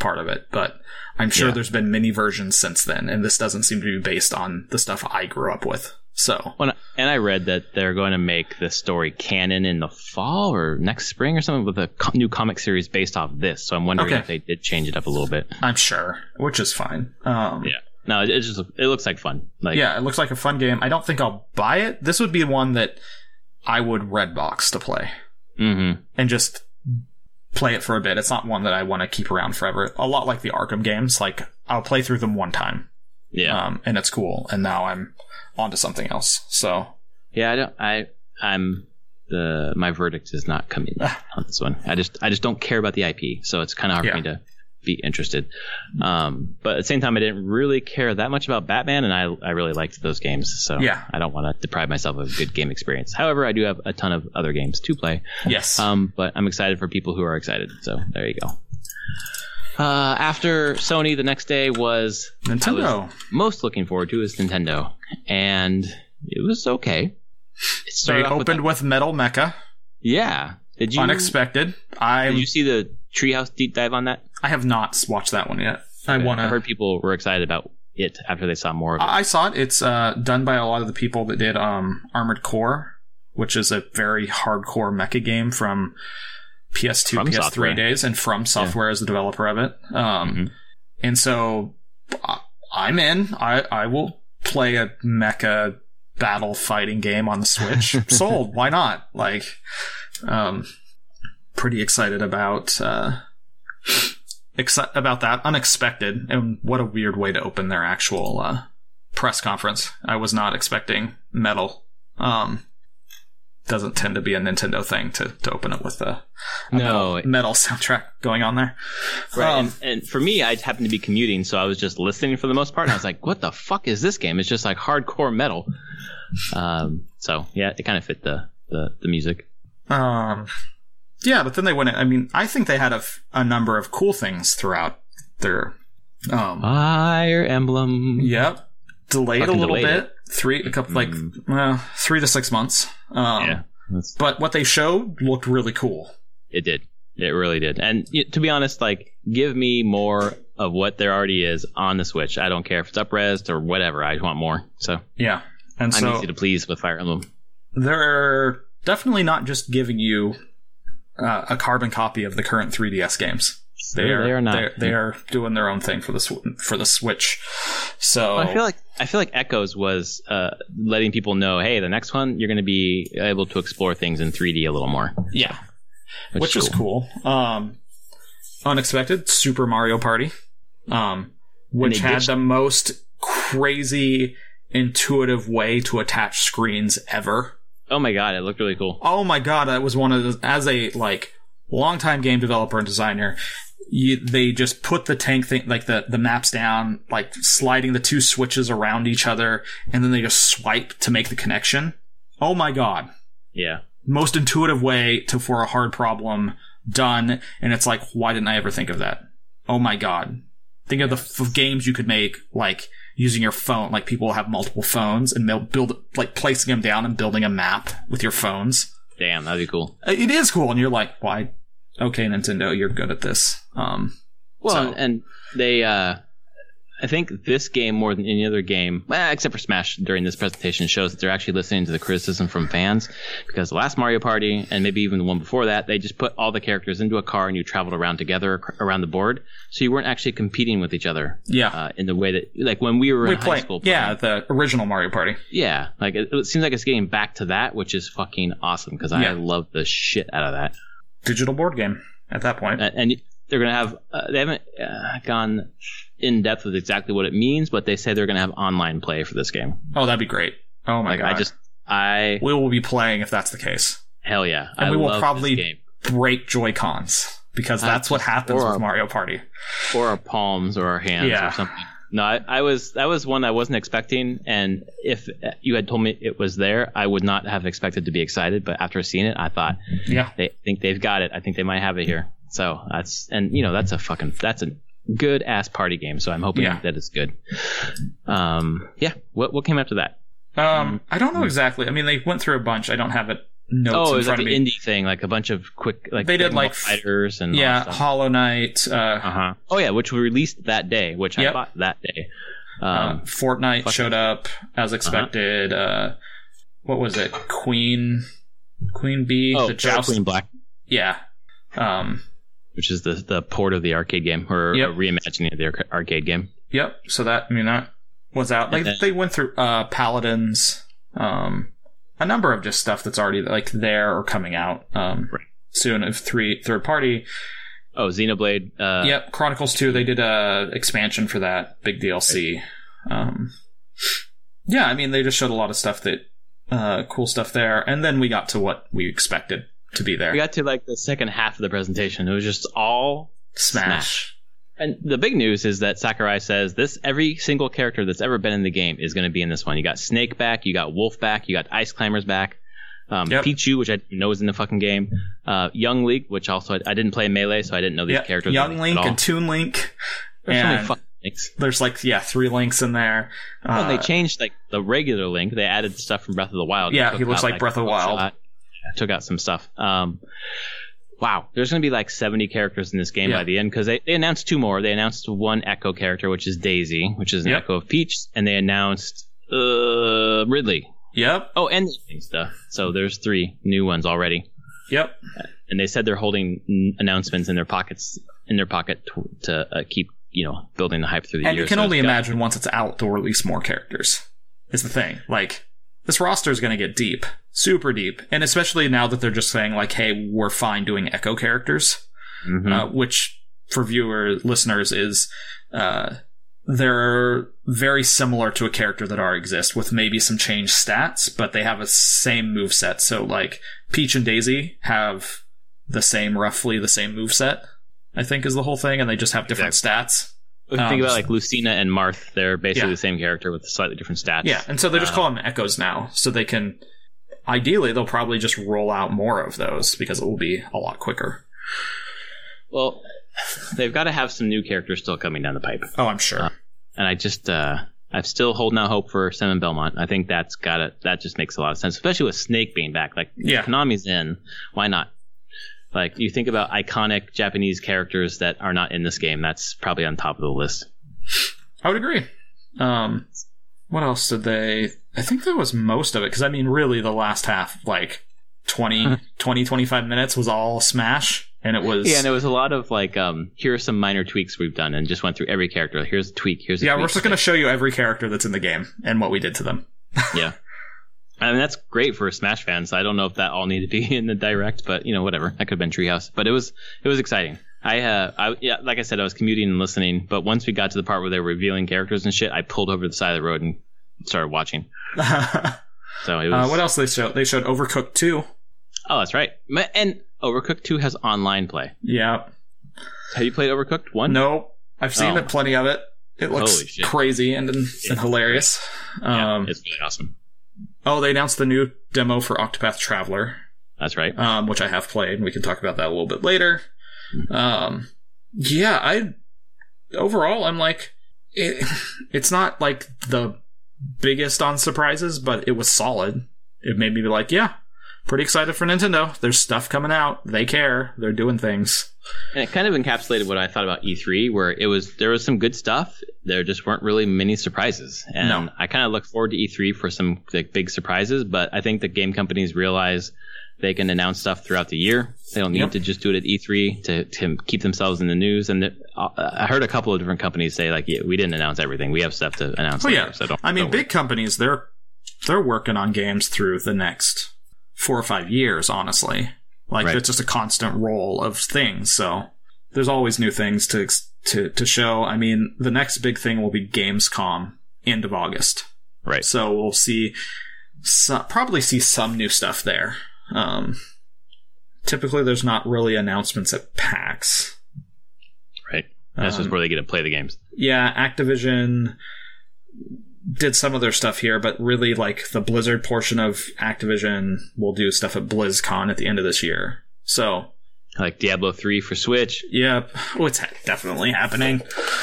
part of it. But I'm sure there's been many versions since then, and this doesn't seem to be based on the stuff I grew up with. So, and I read that they're going to make the story canon in the fall or next spring or something with a new comic series based off this. So I'm wondering if they did change it up a little bit. I'm sure, which is fine. Yeah. No, it looks like fun. It looks like a fun game. I don't think I'll buy it. This would be one that I would Redbox to play. Mm-hmm. And just play it for a bit. It's not one that I want to keep around forever. A lot like the Arkham games. Like, I'll play through them one time. Yeah. And it's cool. And now I'm onto something else. So. Yeah, my verdict is not coming on this one. I just don't care about the IP. So it's kind of hard for me to be interested. But at the same time, I didn't really care that much about Batman, and I really liked those games. So I don't want to deprive myself of a good game experience. However, I do have a ton of other games to play. Yes. But I'm excited for people who are excited. So there you go. After Sony, the next day was Nintendo. Most looking forward to is Nintendo, and it was okay. They opened with Metal Mecha. Yeah. Did you? Unexpected. Did you see the Treehouse deep dive on that? I have not watched that one yet. I heard people were excited about it after they saw more of it. I saw it. It's done by a lot of the people that did Armored Core, which is a very hardcore mecha game from PS2, From PS3 Software. days, and From Software is the developer of it. And so I'm in. I will play a mecha battle fighting game on the Switch. Sold. Why not? Pretty excited about that. Unexpected, and what a weird way to open their actual press conference. I was not expecting metal. Doesn't tend to be a Nintendo thing to open it with a metal soundtrack going on there. Right, and for me, I happened to be commuting, so I was just listening for the most part, and I was like, what the fuck is this game? It's just like hardcore metal. So, yeah, it kind of fit the music. Yeah, but then they went in. I mean, I think they had a number of cool things throughout their... Fire Emblem. Yep. Delayed a little bit. 3 to 6 months. But what they showed looked really cool. It did. It really did. And to be honest, give me more of what there already is on the Switch. I don't care if it's up-resed or whatever. I want more. So yeah. And I'm easy to please with Fire Emblem. They're definitely not just giving you a carbon copy of the current 3DS games. They are not. They are doing their own thing for the Switch. So I feel like Echoes was letting people know, hey, the next one you're going to be able to explore things in 3D a little more. Yeah, which is cool. Unexpected Super Mario Party, which had the most crazy intuitive way to attach screens ever. Oh my god, it looked really cool. Oh my god, that was one of the, as a longtime game developer and designer, they just put the tank thing, the maps down, sliding the two switches around each other, and then they just swipe to make the connection. Oh my god. Yeah. Most intuitive way for a hard problem done, and it's why didn't I ever think of that? Oh my god. Think of the games you could make, using your phone. People have multiple phones and placing them down and building a map with your phones. Damn, that'd be cool. It is cool, and you're like, why? Okay, Nintendo, you're good at this. Well, and they, I think this game more than any other game, except for Smash during this presentation, shows that they're actually listening to the criticism from fans, because the last Mario Party, and maybe even the one before that, they just put all the characters into a car and you traveled around together around the board, so you weren't actually competing with each other. Yeah. In the way that, like when we were in high school playing. Yeah, the original Mario Party. Yeah, like it seems like it's getting back to that, which is fucking awesome, because I love the shit out of that. Digital board game at that point. And they're going to have, they haven't gone in depth with exactly what it means, but they say they're going to have online play for this game. Oh, that'd be great. Oh my God. We will be playing if that's the case. Hell yeah. And we will probably break Joy-Cons, because that's what happens with Mario Party. Or our palms or our hands or something. No, that was one I wasn't expecting, and if you had told me it was there, I would not have expected to be excited, but after seeing it, I thought, they think they've got it. I think they might have it here. So that's a good ass party game. So I'm hoping that it's good. What came after that? I don't know exactly. I mean, they went through a bunch. I don't have it notes in front of me. It was like the indie thing, like a bunch of quick, like they did like fighters and Hollow Knight. Oh yeah, which we released that day, which I bought that day. Fortnite showed up as expected. What was it? Queen Bee. Oh, Queen Black. Yeah. Which is the port of the arcade game, or a reimagining of the arcade game. Yep. So that was out. They went through Paladins, a number of just stuff that's already like there or coming out soon. Of third party. Oh, Xenoblade. Chronicles 2. They did a expansion for that, big DLC. They just showed a lot of stuff cool stuff there, and then we got to what we expected to be there. We got to like the second half of the presentation. It was just all Smash. And the big news is that Sakurai says every single character that's ever been in the game is going to be in this one. You got Snake back, you got Wolf back, you got Ice Climbers back, Pichu, which I didn't know was in the fucking game, Young Link, which also I didn't play Melee, so I didn't know these characters. Young Link and Toon Link. There's so many fucking Links. There's 3 Links in there. They changed like the regular Link. They added stuff from Breath of the Wild. Yeah, he looks like Breath of the Wild. Took out some stuff. Wow, there's going to be like 70 characters in this game by the end, because they announced 2 more. They announced one Echo character, which is Daisy, which is an Echo of Peach, and they announced Ridley. Yep. Oh, and stuff. So there's 3 new ones already. Yep. And they said they're holding announcements in their pocket to keep building the hype through the years. And you can only imagine once it's out, they'll release more characters. Is the thing. Like, this roster is going to get deep. Super deep. And especially now that they're just saying, like, hey, we're fine doing Echo characters. Mm-hmm. Which, for listeners, is they're very similar to a character that already exists, with maybe some changed stats, but they have a same moveset. So, like, Peach and Daisy have roughly the same moveset, I think, is the whole thing, and they just have different stats. If you think about like Lucina and Marth, they're basically the same character with slightly different stats. Yeah, and so they just call them Echoes now, so they can... Ideally, they'll probably just roll out more of those, because it will be a lot quicker. Well, they've got to have some new characters still coming down the pipe. Oh, I'm sure. And I'm still holding out hope for Sam and Belmont. I think that just makes a lot of sense, especially with Snake being back. Like, Konami's in, why not? Like, you think about iconic Japanese characters that are not in this game, that's probably on top of the list. I would agree. What else did they... I think that was most of it, because, really, the last half, like, 25 minutes was all Smash, and it was... Yeah, and it was a lot of, like, here are some minor tweaks we've done, and just went through every character. Here's a tweak, here's a tweak. Yeah, we're just going to show you every character that's in the game, and what we did to them. Yeah. That's great for Smash fans. I don't know if that all needed to be in the direct, but whatever. That could have been Treehouse, but it was exciting. Like I said, I was commuting and listening, but once we got to the part where they were revealing characters and shit, I pulled over to the side of the road and started watching. So it was. What else they showed? They showed Overcooked 2. Oh, that's right. And Overcooked 2 has online play. Yeah. Have you played Overcooked 1? No, I've seen plenty of it. It looks crazy and hilarious. It's really awesome. Oh, they announced the new demo for Octopath Traveler. That's right. Which I have played, and we can talk about that a little bit later. Overall, I'm like, it's not like the biggest on surprises, but it was solid. It made me be like, yeah, pretty excited for Nintendo. There's stuff coming out. They care. They're doing things. And it kind of encapsulated what I thought about E3, where there was some good stuff. There just weren't really many surprises. And I kind of look forward to E3 for some big surprises, but I think the game companies realize they can announce stuff throughout the year. They don't need to just do it at E3 to keep themselves in the news. And I heard a couple of different companies say, like, we didn't announce everything. We have stuff to announce later. So big companies, they're working on games through the next 4 or 5 years, honestly. Like, it's just a constant roll of things. So there's always new things to show. I mean, the next big thing will be Gamescom, end of August. Right. So we'll probably see some new stuff there. Typically there's not really announcements at PAX. Right. That's just where they get to play the games. Yeah, Activision did some of their stuff here, but really, like, the Blizzard portion of Activision will do stuff at BlizzCon at the end of this year. So, like Diablo 3 for Switch. Yep. Oh, it's definitely happening.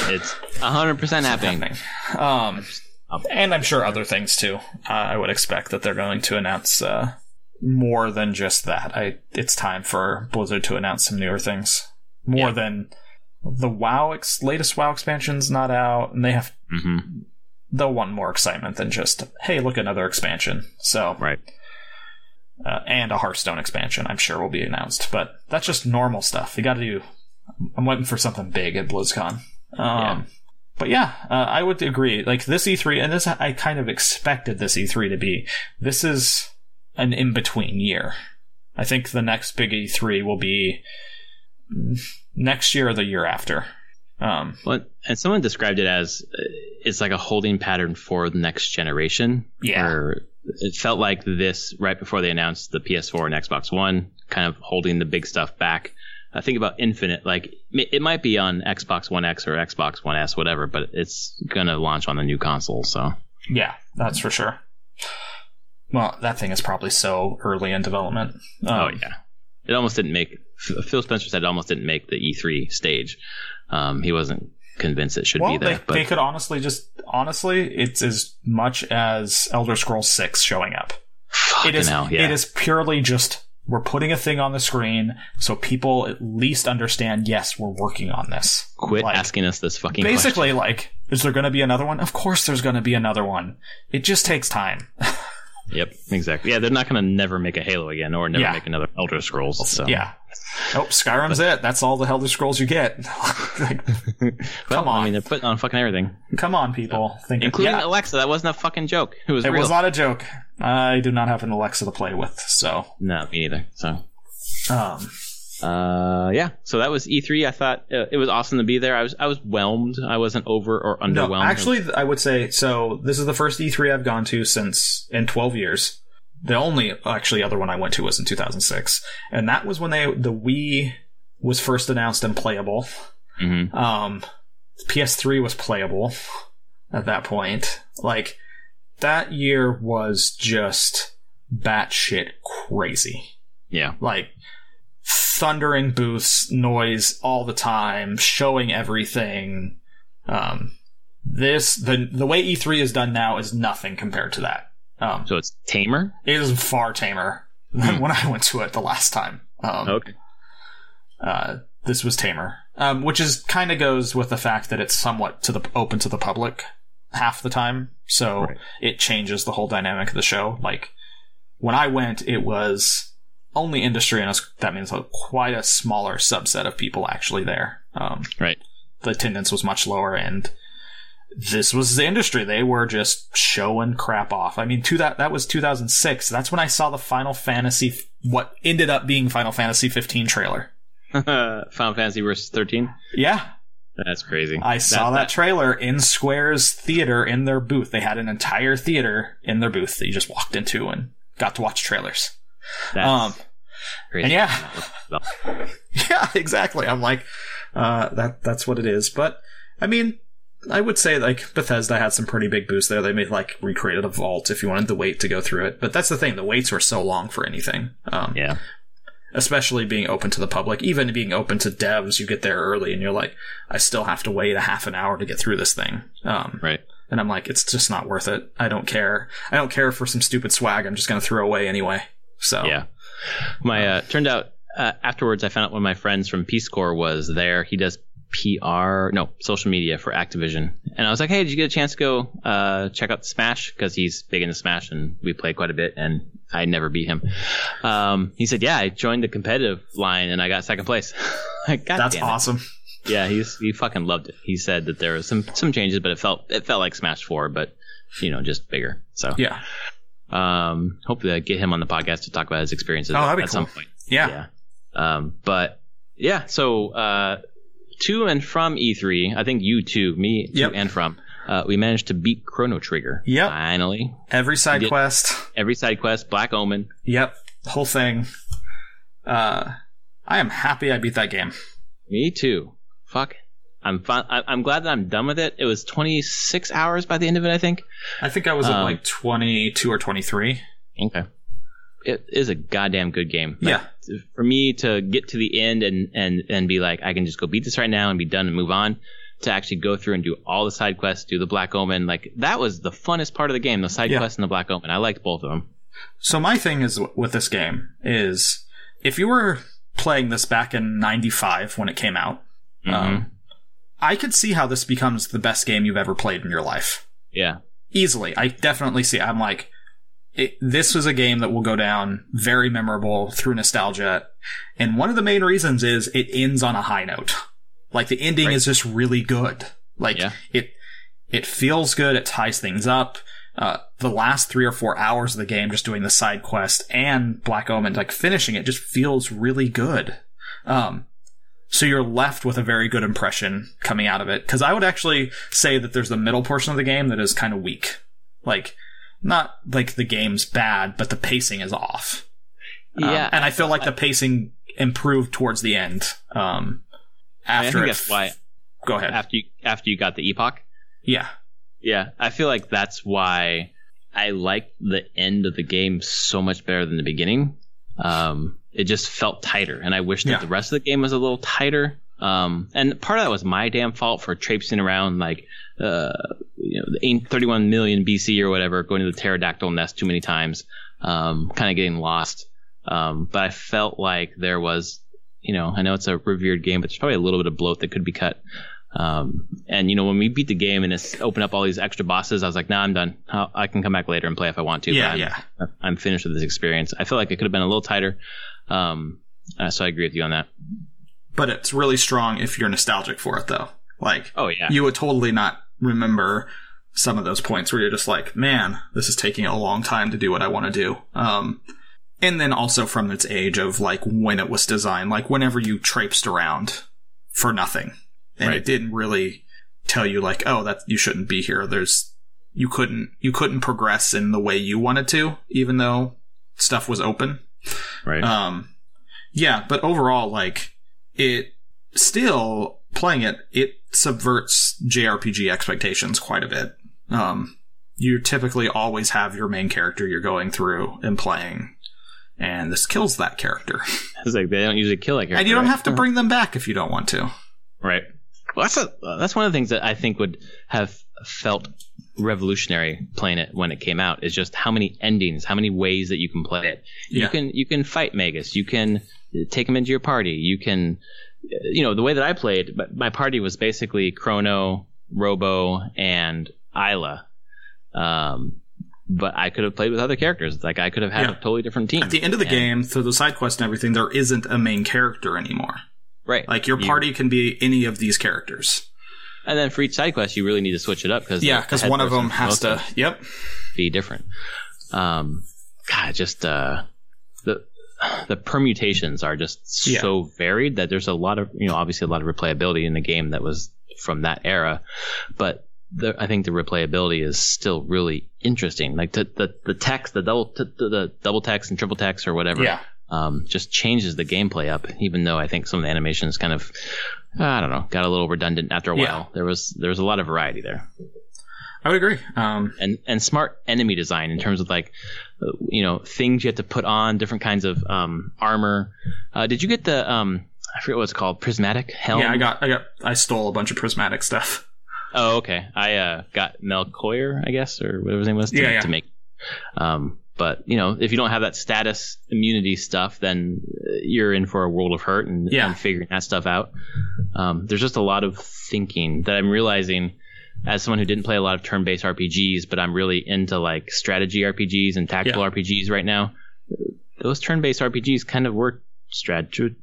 It's 100% happening. And I'm sure other things too. I would expect that they're going to announce more than just that. It's time for Blizzard to announce some newer things. More than the latest WoW expansion's not out, and they have they'll want more excitement than just, hey, look, another expansion. So and a Hearthstone expansion, I'm sure, will be announced. But that's just normal stuff. You got to do. I'm waiting for something big at BlizzCon. But I would agree. Like, this E3, and this I kind of expected this E3 to be. This is an in-between year. I think the next big E3 will be next year or the year after. And someone described it as it's like a holding pattern for the next generation. Yeah. Where it felt like this right before they announced the PS4 and Xbox One, kind of holding the big stuff back. I think about Infinite, like, it might be on Xbox One X or Xbox One S, whatever, but it's going to launch on the new console, so. Yeah, that's for sure. Well, that thing is probably so early in development. It almost didn't make... Phil Spencer said it almost didn't make the E3 stage. He wasn't convinced it should be there. They could honestly, it's as much as Elder Scrolls 6 showing up. It is purely just, we're putting a thing on the screen so people at least understand, yes, we're working on this. Quit asking us this fucking basically, question. Is there going to be another one? Of course there's going to be another one. It just takes time. Yep, exactly. Yeah, they're not going to never make a Halo again or never make another Elder Scrolls. So. Yeah. Oh, Skyrim's it. That's all the Elder Scrolls you get. Come on. I mean, they're putting on fucking everything. Come on, people. Including Alexa. That wasn't a fucking joke. It was real. It was not a joke. I do not have an Alexa to play with, so. No, me neither. So. So that was E3. I thought it was awesome to be there. I was whelmed. I wasn't over or underwhelmed. No, actually, I would say, so this is the first E3 I've gone to in 12 years. The only other one I went to was in 2006. And that was when the Wii was first announced and playable. Mm-hmm. PS3 was playable at that point. Like, that year was just batshit crazy. Yeah. Like, thundering booths, noise all the time, showing everything. The way E3 is done now is nothing compared to that. So it's tamer? It is far tamer than when I went to it the last time. Okay. This was tamer, which is kind of goes with the fact that it's somewhat open to the public half the time. So it changes the whole dynamic of the show. Like, when I went, it was only industry, and that means quite a smaller subset of people actually there. Right. The attendance was much lower, and this was the industry. They were just showing crap off. I mean, that was 2006. That's when I saw the Final Fantasy, what ended up being Final Fantasy 15 trailer. Final Fantasy Versus 13? Yeah. That's crazy. I saw that trailer in Square's theater in their booth. They had an entire theater in their booth that you just walked into and got to watch trailers. That's crazy. And yeah, exactly. I'm like, that's what it is. But, I mean, I would say, like, Bethesda had some pretty big boosts there. They made, recreated a vault if you wanted to wait to go through it. But that's the thing. The waits were so long for anything. Yeah. Especially being open to the public. Even being open to devs, you get there early and you're like, I still have to wait a half an hour to get through this thing. Right. And I'm like, it's just not worth it. I don't care. I don't care for some stupid swag I'm just going to throw away anyway. So yeah, my turned out afterwards I found out one of my friends from Peace Corps was there. He does social media for Activision, and I was like, hey, did you get a chance to go check out Smash, because he's big into Smash and we played quite a bit and I never beat him. He said, yeah, I joined the competitive line and I got second place. Like, that's awesome. Yeah, he fucking loved it. He said that there was some changes, but it felt like Smash 4, but just bigger. So yeah, hopefully I get him on the podcast to talk about his experiences at some point. Yeah. But yeah, so to and from E3, I think you too, me to and from, we managed to beat Chrono Trigger. Yep. Finally. Every side quest, Black Omen. Yep. Whole thing. I am happy I beat that game. Me too. Fuck. I'm glad that I'm done with it. It was 26 hours by the end of it, I think. I think I was at like 22 or 23. Okay. It is a goddamn good game. Yeah. For me to get to the end and be like, I can just go beat this right now and be done and move on, to actually go through and do all the side quests, do the Black Omen, like that was the funnest part of the game, the side quests and the Black Omen. I liked both of them. So my thing is with this game is, if you were playing this back in 95 when it came out, I could see how this becomes the best game you've ever played in your life. Yeah. Easily. I definitely see it. I'm like, this was a game that will go down very memorable through nostalgia. And one of the main reasons is it ends on a high note. Like, the ending is just really good. Like, it feels good. It ties things up. The last 3 or 4 hours of the game, just doing the side quest and Black Omen, like finishing it, just feels really good. So you're left with a very good impression coming out of it. Because I would actually say that there's the middle portion of the game that is kind of weak. Like, not like the game's bad, but the pacing is off. Yeah. And I feel like the pacing improved towards the end. I think that's why. Go ahead. After you got the Epoch. Yeah. Yeah. I feel like that's why I liked the end of the game so much better than the beginning. It just felt tighter, and I wish that the rest of the game was a little tighter. And part of that was my damn fault for traipsing around like, 31 million BC or whatever, going to the pterodactyl nest too many times, kind of getting lost. But I felt like there was, I know it's a revered game, but there's probably a little bit of bloat that could be cut. And when we beat the game and it's opened up all these extra bosses, I was like, nah, I'm done. I can come back later and play if I want to. But I'm finished with this experience. I feel like it could have been a little tighter. So I agree with you on that. But it's really strong if you're nostalgic for it, though. Like, you would totally not remember some of those points where you're just like, man, this is taking a long time to do what I want to do. And then also from its age of like when it was designed, like whenever you traipsed around for nothing. And it didn't really tell you like, oh, that you shouldn't be here. You couldn't progress in the way you wanted to, even though stuff was open. Right. But overall, like, it still playing it subverts JRPG expectations quite a bit. You typically always have your main character you're going through and playing, and this kills that character. It's like they don't usually kill that character. And you don't have to bring them back if you don't want to. Right. Well, that's one of the things that I think would have felt revolutionary playing it when it came out, is just how many endings, how many ways that you can play it. You can fight Magus. You can take him into your party. You can, the way that I played, my party was basically Chrono, Robo, and Isla. But I could have played with other characters. Like, I could have had a totally different team. At the end of the game, through the side quest and everything, there isn't a main character anymore. Right. Like, your party can be any of these characters. And then for each side quest, you really need to switch it up. Because one of them has to be different. The permutations are just so varied that there's a lot of, obviously a lot of replayability in the game that was from that era. But I think the replayability is still really interesting. Like the text, the double text and triple text or whatever, just changes the gameplay up. Even though I think some of the animations kind of, I don't know, got a little redundant after a while. There was a lot of variety there. I would agree. And smart enemy design in terms of like, things you have to put on, different kinds of armor. Did you get the I forget what it's called, prismatic helm? Yeah, I stole a bunch of prismatic stuff. Oh, okay. I got Melchior, I guess, or whatever his name was, to make. But But, if you don't have that status immunity stuff, then you're in for a world of hurt and figuring that stuff out. There's just a lot of thinking that I'm realizing as someone who didn't play a lot of turn-based RPGs, but I'm really into like strategy RPGs and tactical RPGs right now. Those turn-based RPGs kind of work strategic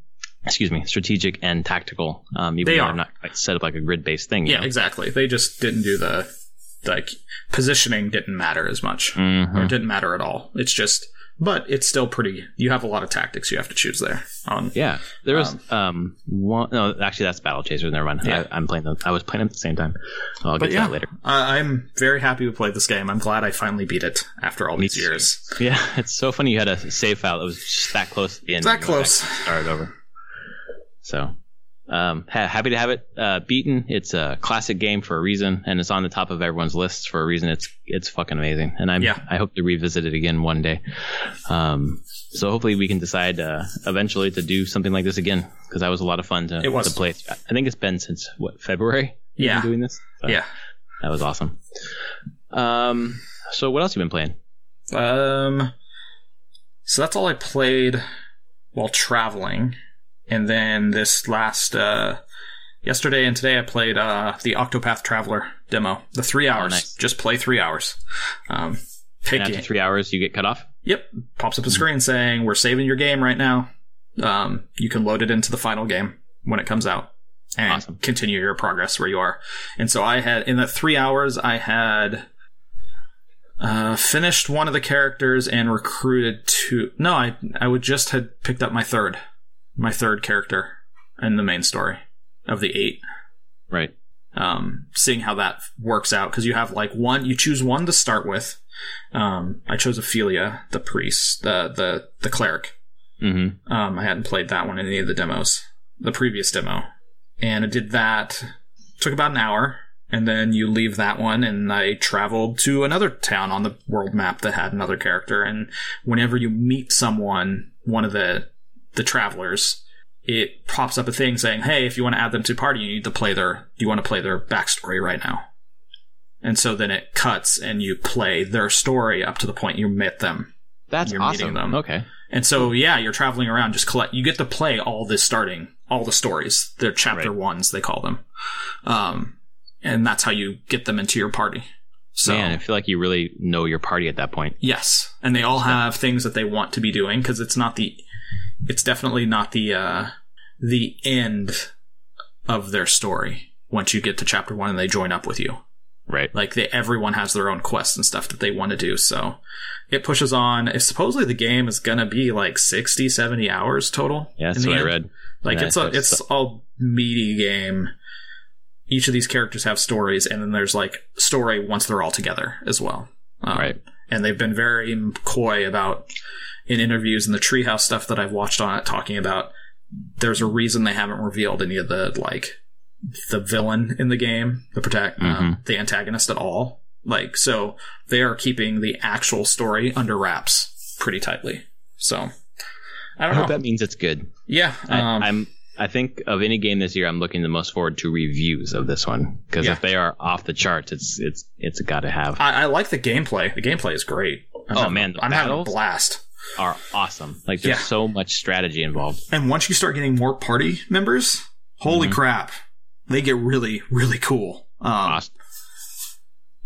and tactical. Even though they're not quite set up like a grid-based thing. Yeah, exactly. They just didn't do the positioning didn't matter as much, or it didn't matter at all. It's just, but it's still pretty. You have a lot of tactics you have to choose there. There was one. No, actually, that's Battle Chasers. Never mind. Yeah. I was playing them at the same time. I'll get to that later. I'm very happy we played this game. I'm glad I finally beat it after all these years. Yeah, it's so funny. You had a save file that was just that close to the end. That close. Started over. So. Happy to have it beaten. It's a classic game for a reason, and it's on the top of everyone's lists for a reason. It's fucking amazing, and I hope to revisit it again one day. So hopefully we can decide eventually to do something like this again, because that was a lot of fun to play. I think it's been since February. Yeah, doing this. So that was awesome. So what else have you been playing? So that's all I played while traveling. And then this last, yesterday and today I played, the Octopath Traveler demo. The 3 hours. Oh, nice. Just play 3 hours. And after 3 hours, you get cut off? Yep. Pops up a screen saying, we're saving your game right now. You can load it into the final game when it comes out. And continue your progress where you are. And so in that 3 hours, I had, finished one of the characters and recruited two. No, I would just had picked up my third character in the main story of the 8. Right. Seeing how that works out, because you have like you choose one to start with. I chose Ophelia, the priest, the cleric. Mm-hmm. I hadn't played that one in any of the demos, the previous demo, and I did that. Took about an hour, and then you leave that one, and I traveled to another town on the world map that had another character. And whenever you meet someone, one of the travelers, it pops up a thing saying, hey, if you want to add them to party, you want to play their backstory right now. And so then it cuts and you play their story up to the point you met them. That's you're awesome. Meeting them. Okay. And so, you're traveling around, just you get to play all the stories. They're chapter ones, they call them. And that's how you get them into your party. So, man, I feel like you really know your party at that point. Yes. And they all have things that they want to be doing, because it's definitely not the end of their story once you get to chapter 1 and they join up with you. Right. Like everyone has their own quests and stuff that they want to do. So it pushes on. Supposedly the game is going to be like 60, 70 hours total. Yeah, that's what I read. Like it's a meaty game. Each of these characters have stories, and then there's like story once they're all together as well. Right. And they've been very coy about, in interviews and the Treehouse stuff that I've watched on it, talking about there's a reason they haven't revealed any of the villain in the game, the antagonist at all. So they are keeping the actual story under wraps pretty tightly. So I hope that means it's good. Yeah. I think of any game this year, I'm looking the most forward to reviews of this one, because if they are off the charts, it's got to have. I like the gameplay. The gameplay is great. I'm having a blast. Are awesome. There's so much strategy involved. And once you start getting more party members, holy crap, they get really, really cool. Awesome.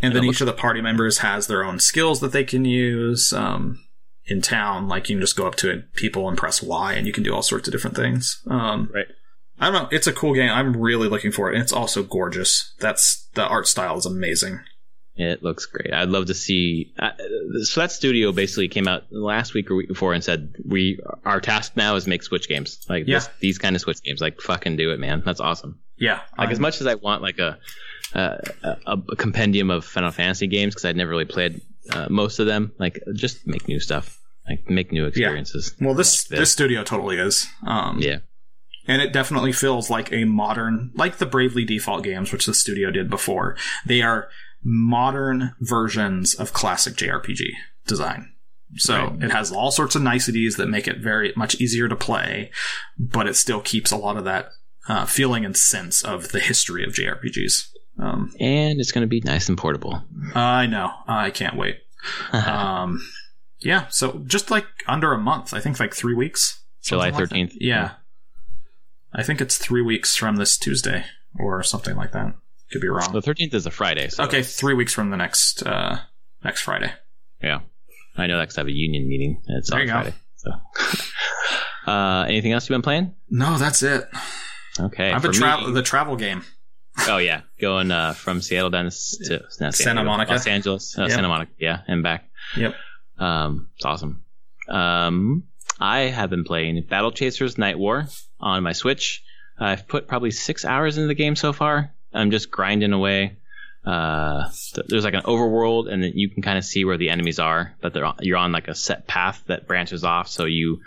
And then each of the party members has their own skills that they can use. In town, you can just go up to people and press Y, and you can do all sorts of different things. Right. I don't know. It's a cool game. I'm really looking for it. And it's also gorgeous. The art style is amazing. It looks great. I'd love to see. So that studio basically came out last week or week before and said, our task now is make Switch games. These kind of Switch games. Fucking do it, man. That's awesome. Yeah. As much as I want a compendium of Final Fantasy games, because I'd never really played most of them, just make new stuff. Make new experiences. Yeah. Well, this studio totally is. Yeah. And it definitely feels like a modern, like the Bravely Default games, which the studio did before. They are modern versions of classic JRPG design. So it has all sorts of niceties that make it very much easier to play, but it still keeps a lot of that feeling and sense of the history of JRPGs. And it's going to be nice and portable. I know. I can't wait. Yeah, so just like under a month. I think like 3 weeks. July 13th. Yeah. I think it's 3 weeks from this Tuesday or something like that. Could be wrong. The 13th is a Friday. So okay, 3 weeks from the next Friday. Yeah. I know that's have a union meeting. And it's on Friday. So. Anything else you've been playing? No, that's it. Okay. I've been the travel game. Oh, yeah. Going from Seattle down to Santa Monica. Los Angeles. Yep. Santa Monica, yeah, and back. Yep. It's awesome. I have been playing Battle Chasers Night War on my Switch. I've put probably 6 hours into the game so far. I'm just grinding away. There's like an overworld, and then you can kind of see where the enemies are, but you're on like a set path that branches off, so you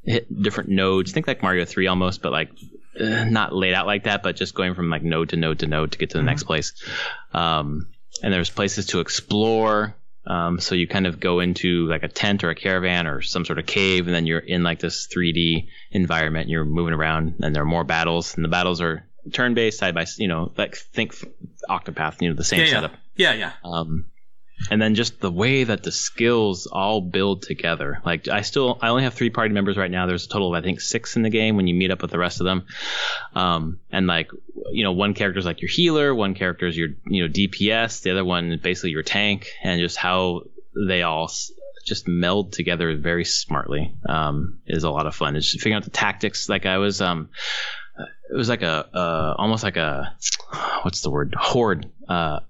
hit different nodes. Think like Mario 3 almost, but like not laid out like that, but just going from like node to node to node to get to the next place. And there's places to explore. So you kind of go into like a tent or a caravan or some sort of cave, and then you're in like this 3D environment, and you're moving around, and there are more battles, and the battles are turn-based, side by, like think Octopath, the same setup. Yeah. And then just the way that the skills all build together. Like I only have 3 party members right now. There's a total of I think 6 in the game when you meet up with the rest of them. And like one character is like your healer, one character is your DPS, the other one is basically your tank, and just how they all just meld together very smartly is a lot of fun. It's just figuring out the tactics. Like I was it was like almost like a what's the word, horde. It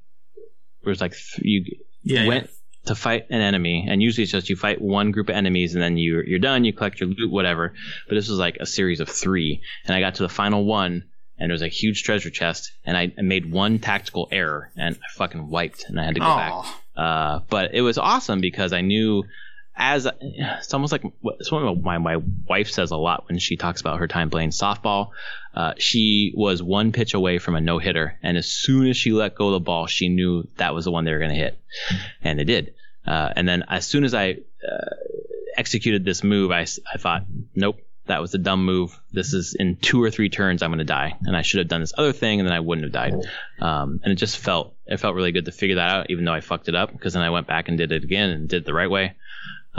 was like you went to fight an enemy, and usually it's just you fight one group of enemies and then you're done, you collect your loot, whatever. But this was like a series of 3, and I got to the final one, and there was a huge treasure chest, and I made one tactical error, and I fucking wiped, and I had to go back. But it was awesome because I knew, it's almost like it's what my wife says a lot when she talks about her time playing softball. She was one pitch away from a no-hitter, and as soon as she let go of the ball, she knew that was the one they were going to hit, and they did. And then as soon as I executed this move, I thought, nope, that was a dumb move. This is in 2 or 3 turns I'm going to die, and I should have done this other thing, and then I wouldn't have died. And it just felt really good to figure that out, even though I fucked it up, because then I went back and did it again and did it the right way.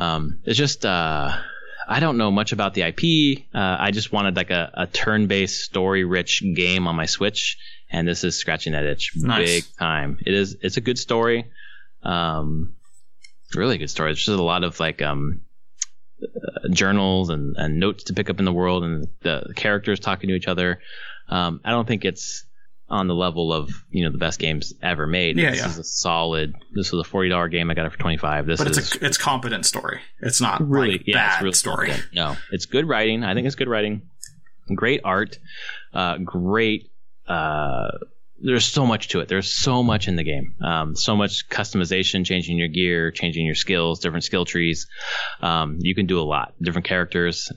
It's just I don't know much about the IP. I just wanted like a turn-based, story-rich game on my Switch, and this is scratching that itch big time. It's a good story, really good story. It's just a lot of like journals and notes to pick up in the world, and the characters talking to each other. I don't think it's on the level of the best games ever made. This is a solid. This was a $40 game. I got it for $25. It's competent story. It's not really bad it's really story. Competent. No, it's good writing. I think it's good writing. Great art. Great. There's so much to it. There's so much in the game. So much customization, changing your gear, changing your skills, different skill trees. You can do a lot. Different characters.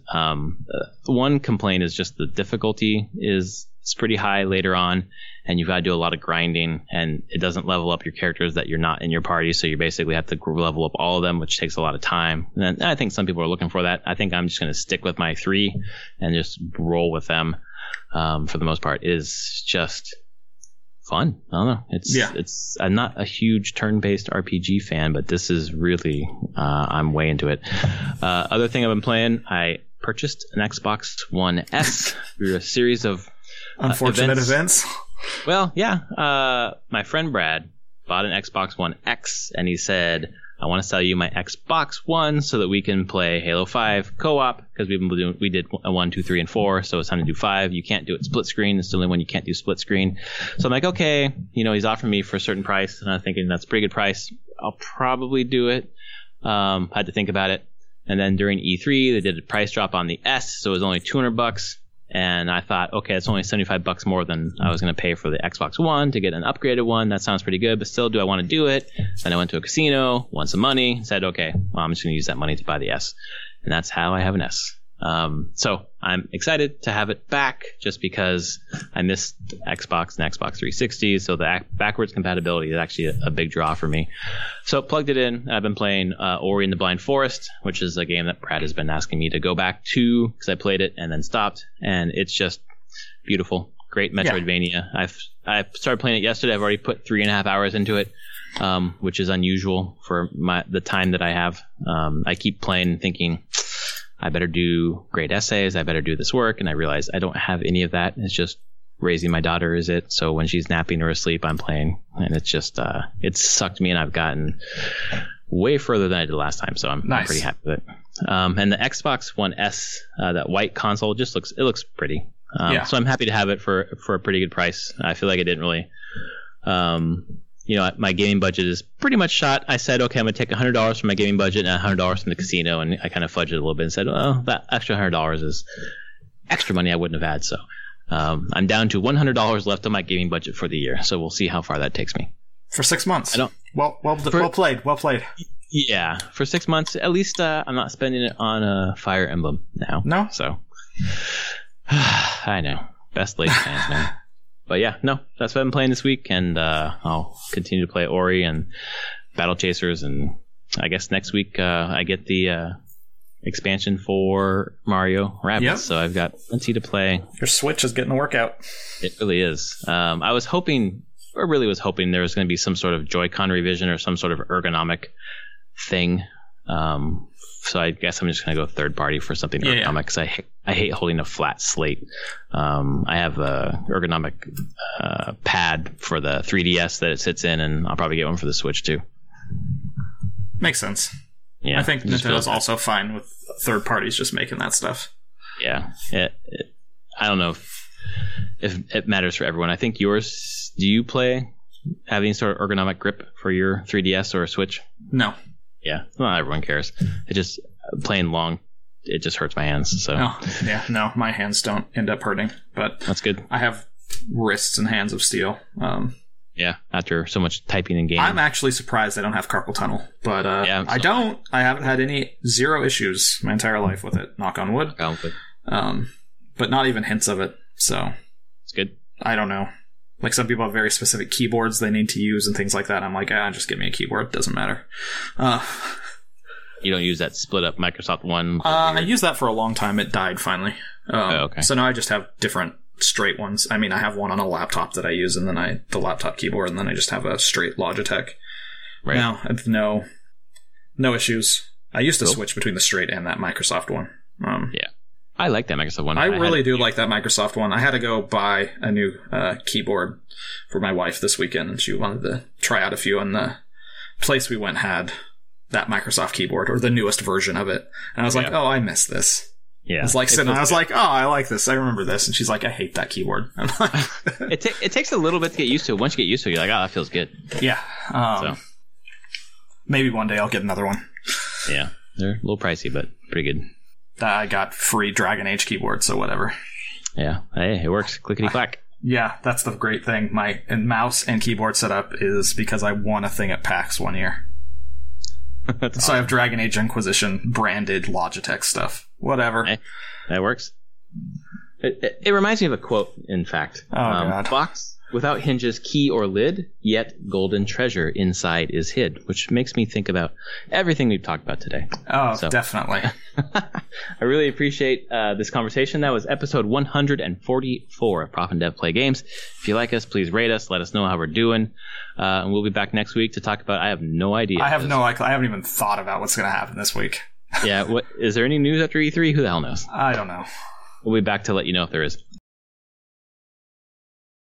One complaint is just the difficulty is pretty high later on, and you've got to do a lot of grinding, and it doesn't level up your characters that you're not in your party, so you basically have to level up all of them, which takes a lot of time. And I think some people are looking for that. I think I'm just going to stick with my 3 and just roll with them. For the most part, it is just fun. I don't know. I'm not a huge turn-based RPG fan, but this is really I'm way into it. Other thing I've been playing, I purchased an Xbox One S through a series of unfortunate events. Well, yeah. My friend Brad bought an Xbox One X, and he said, I want to sell you my Xbox One so that we can play Halo 5 co-op, because we did 1, 2, 3, and 4, so it's time to do 5. You can't do it split screen. It's the only one you can't do split screen. So I'm like, okay, he's offering me for a certain price, and I'm thinking that's a pretty good price. I'll probably do it. Had to think about it. And then during E3, they did a price drop on the S, so it was only $200. And I thought, okay, it's only $75 more than I was going to pay for the Xbox One to get an upgraded one. That sounds pretty good, but still, do I want to do it? Then I went to a casino, won some money, said, okay, well, I'm just going to use that money to buy the S. And that's how I have an S. So I'm excited to have it back, just because I missed Xbox and Xbox 360. So the backwards compatibility is actually a big draw for me. So plugged it in. I've been playing Ori and the Blind Forest, which is a game that Brad has been asking me to go back to, because I played it and then stopped. And it's just beautiful. Great Metroidvania. I started playing it yesterday. I've already put 3.5 hours into it. which is unusual for the time that I have. I keep playing and thinking, I better do great essays, I better do this work, and I realize I don't have any of that. It's just raising my daughter is it. So when she's napping or asleep, I'm playing, and it's just it's sucked me, and I've gotten way further than I did last time. So I'm pretty happy with it. And the Xbox One S, that white console, just looks pretty. So I'm happy to have it for a pretty good price. I feel like I didn't really, my gaming budget is pretty much shot. I said, okay, I'm going to take $100 from my gaming budget and $100 from the casino. And I kind of fudged it a little bit and said, well, that extra $100 is extra money I wouldn't have had. So I'm down to $100 left on my gaming budget for the year. So we'll see how far that takes me. For 6 months. Well played. Yeah. For 6 months, at least I'm not spending it on Fire Emblem now. No? So I know. Best laid plans, man. But yeah, no, that's what I'm playing this week, and I'll continue to play Ori and Battle Chasers, and I guess next week I get the expansion for Mario Rabbids, so I've got plenty to play. Your Switch is getting a workout. It really is. I was hoping there was going to be some sort of Joy-Con revision or some sort of ergonomic thing. So I guess I'm just going to go third party for something ergonomic, because I hate holding a flat slate. I have a ergonomic pad for the 3DS that it sits in, and I'll probably get one for the Switch too. Makes sense. Yeah, I think Nintendo's also fine with third parties just making that stuff. Yeah. I don't know if it matters for everyone. I think yours, do you have any sort of ergonomic grip for your 3DS or Switch? No. Yeah, well, everyone cares. It just, playing long, it just hurts my hands. So no, my hands don't end up hurting, but that's good. I have wrists and hands of steel. Yeah, after so much typing and gaming. I'm actually surprised I don't have carpal tunnel, but I don't. I haven't had zero issues my entire life with it. Knock on wood. But not even hints of it. So it's good. I don't know. Like, some people have very specific keyboards they need to use and things like that. I'm like, just give me a keyboard. It doesn't matter. You don't use that split up Microsoft one? I used that for a long time. It died finally. Okay. So now I just have different straight ones. I mean, I have one on a laptop that I use, and then the laptop keyboard, and then I just have a straight Logitech. Right. Now, I have no issues. I used to switch between the straight and that Microsoft one. Yeah. I like that Microsoft one. I really do like that Microsoft one. I had to go buy a new keyboard for my wife this weekend, and she wanted to try out a few, and the place we went had that Microsoft keyboard, or the newest version of it. And I was like, I miss this. Yeah. It's like sitting, I was like, I like this. I remember this. And she's like, I hate that keyboard. I'm like, it takes a little bit to get used to. Once you get used to it, you're like, that feels good. Yeah. Maybe one day I'll get another one. Yeah. They're a little pricey, but pretty good. I got free Dragon Age keyboard, so whatever. Yeah. Hey, it works. Clickety clack. Yeah, that's the great thing. My mouse and keyboard setup is because I won a thing at PAX one year. So awesome. I have Dragon Age Inquisition branded Logitech stuff. Whatever. Hey, that works. It reminds me of a quote, in fact. God. Box without hinges, key or lid, yet golden treasure inside is hid, which makes me think about everything we've talked about today. Oh, so, definitely. I really appreciate this conversation. That was episode 144 of Prof and Dev Play Games. If you like us, please rate us. Let us know how we're doing. And we'll be back next week to talk about, I have no idea. I haven't even thought about what's going to happen this week. Yeah. Is there any news after E3? Who the hell knows? I don't know. We'll be back to let you know if there is.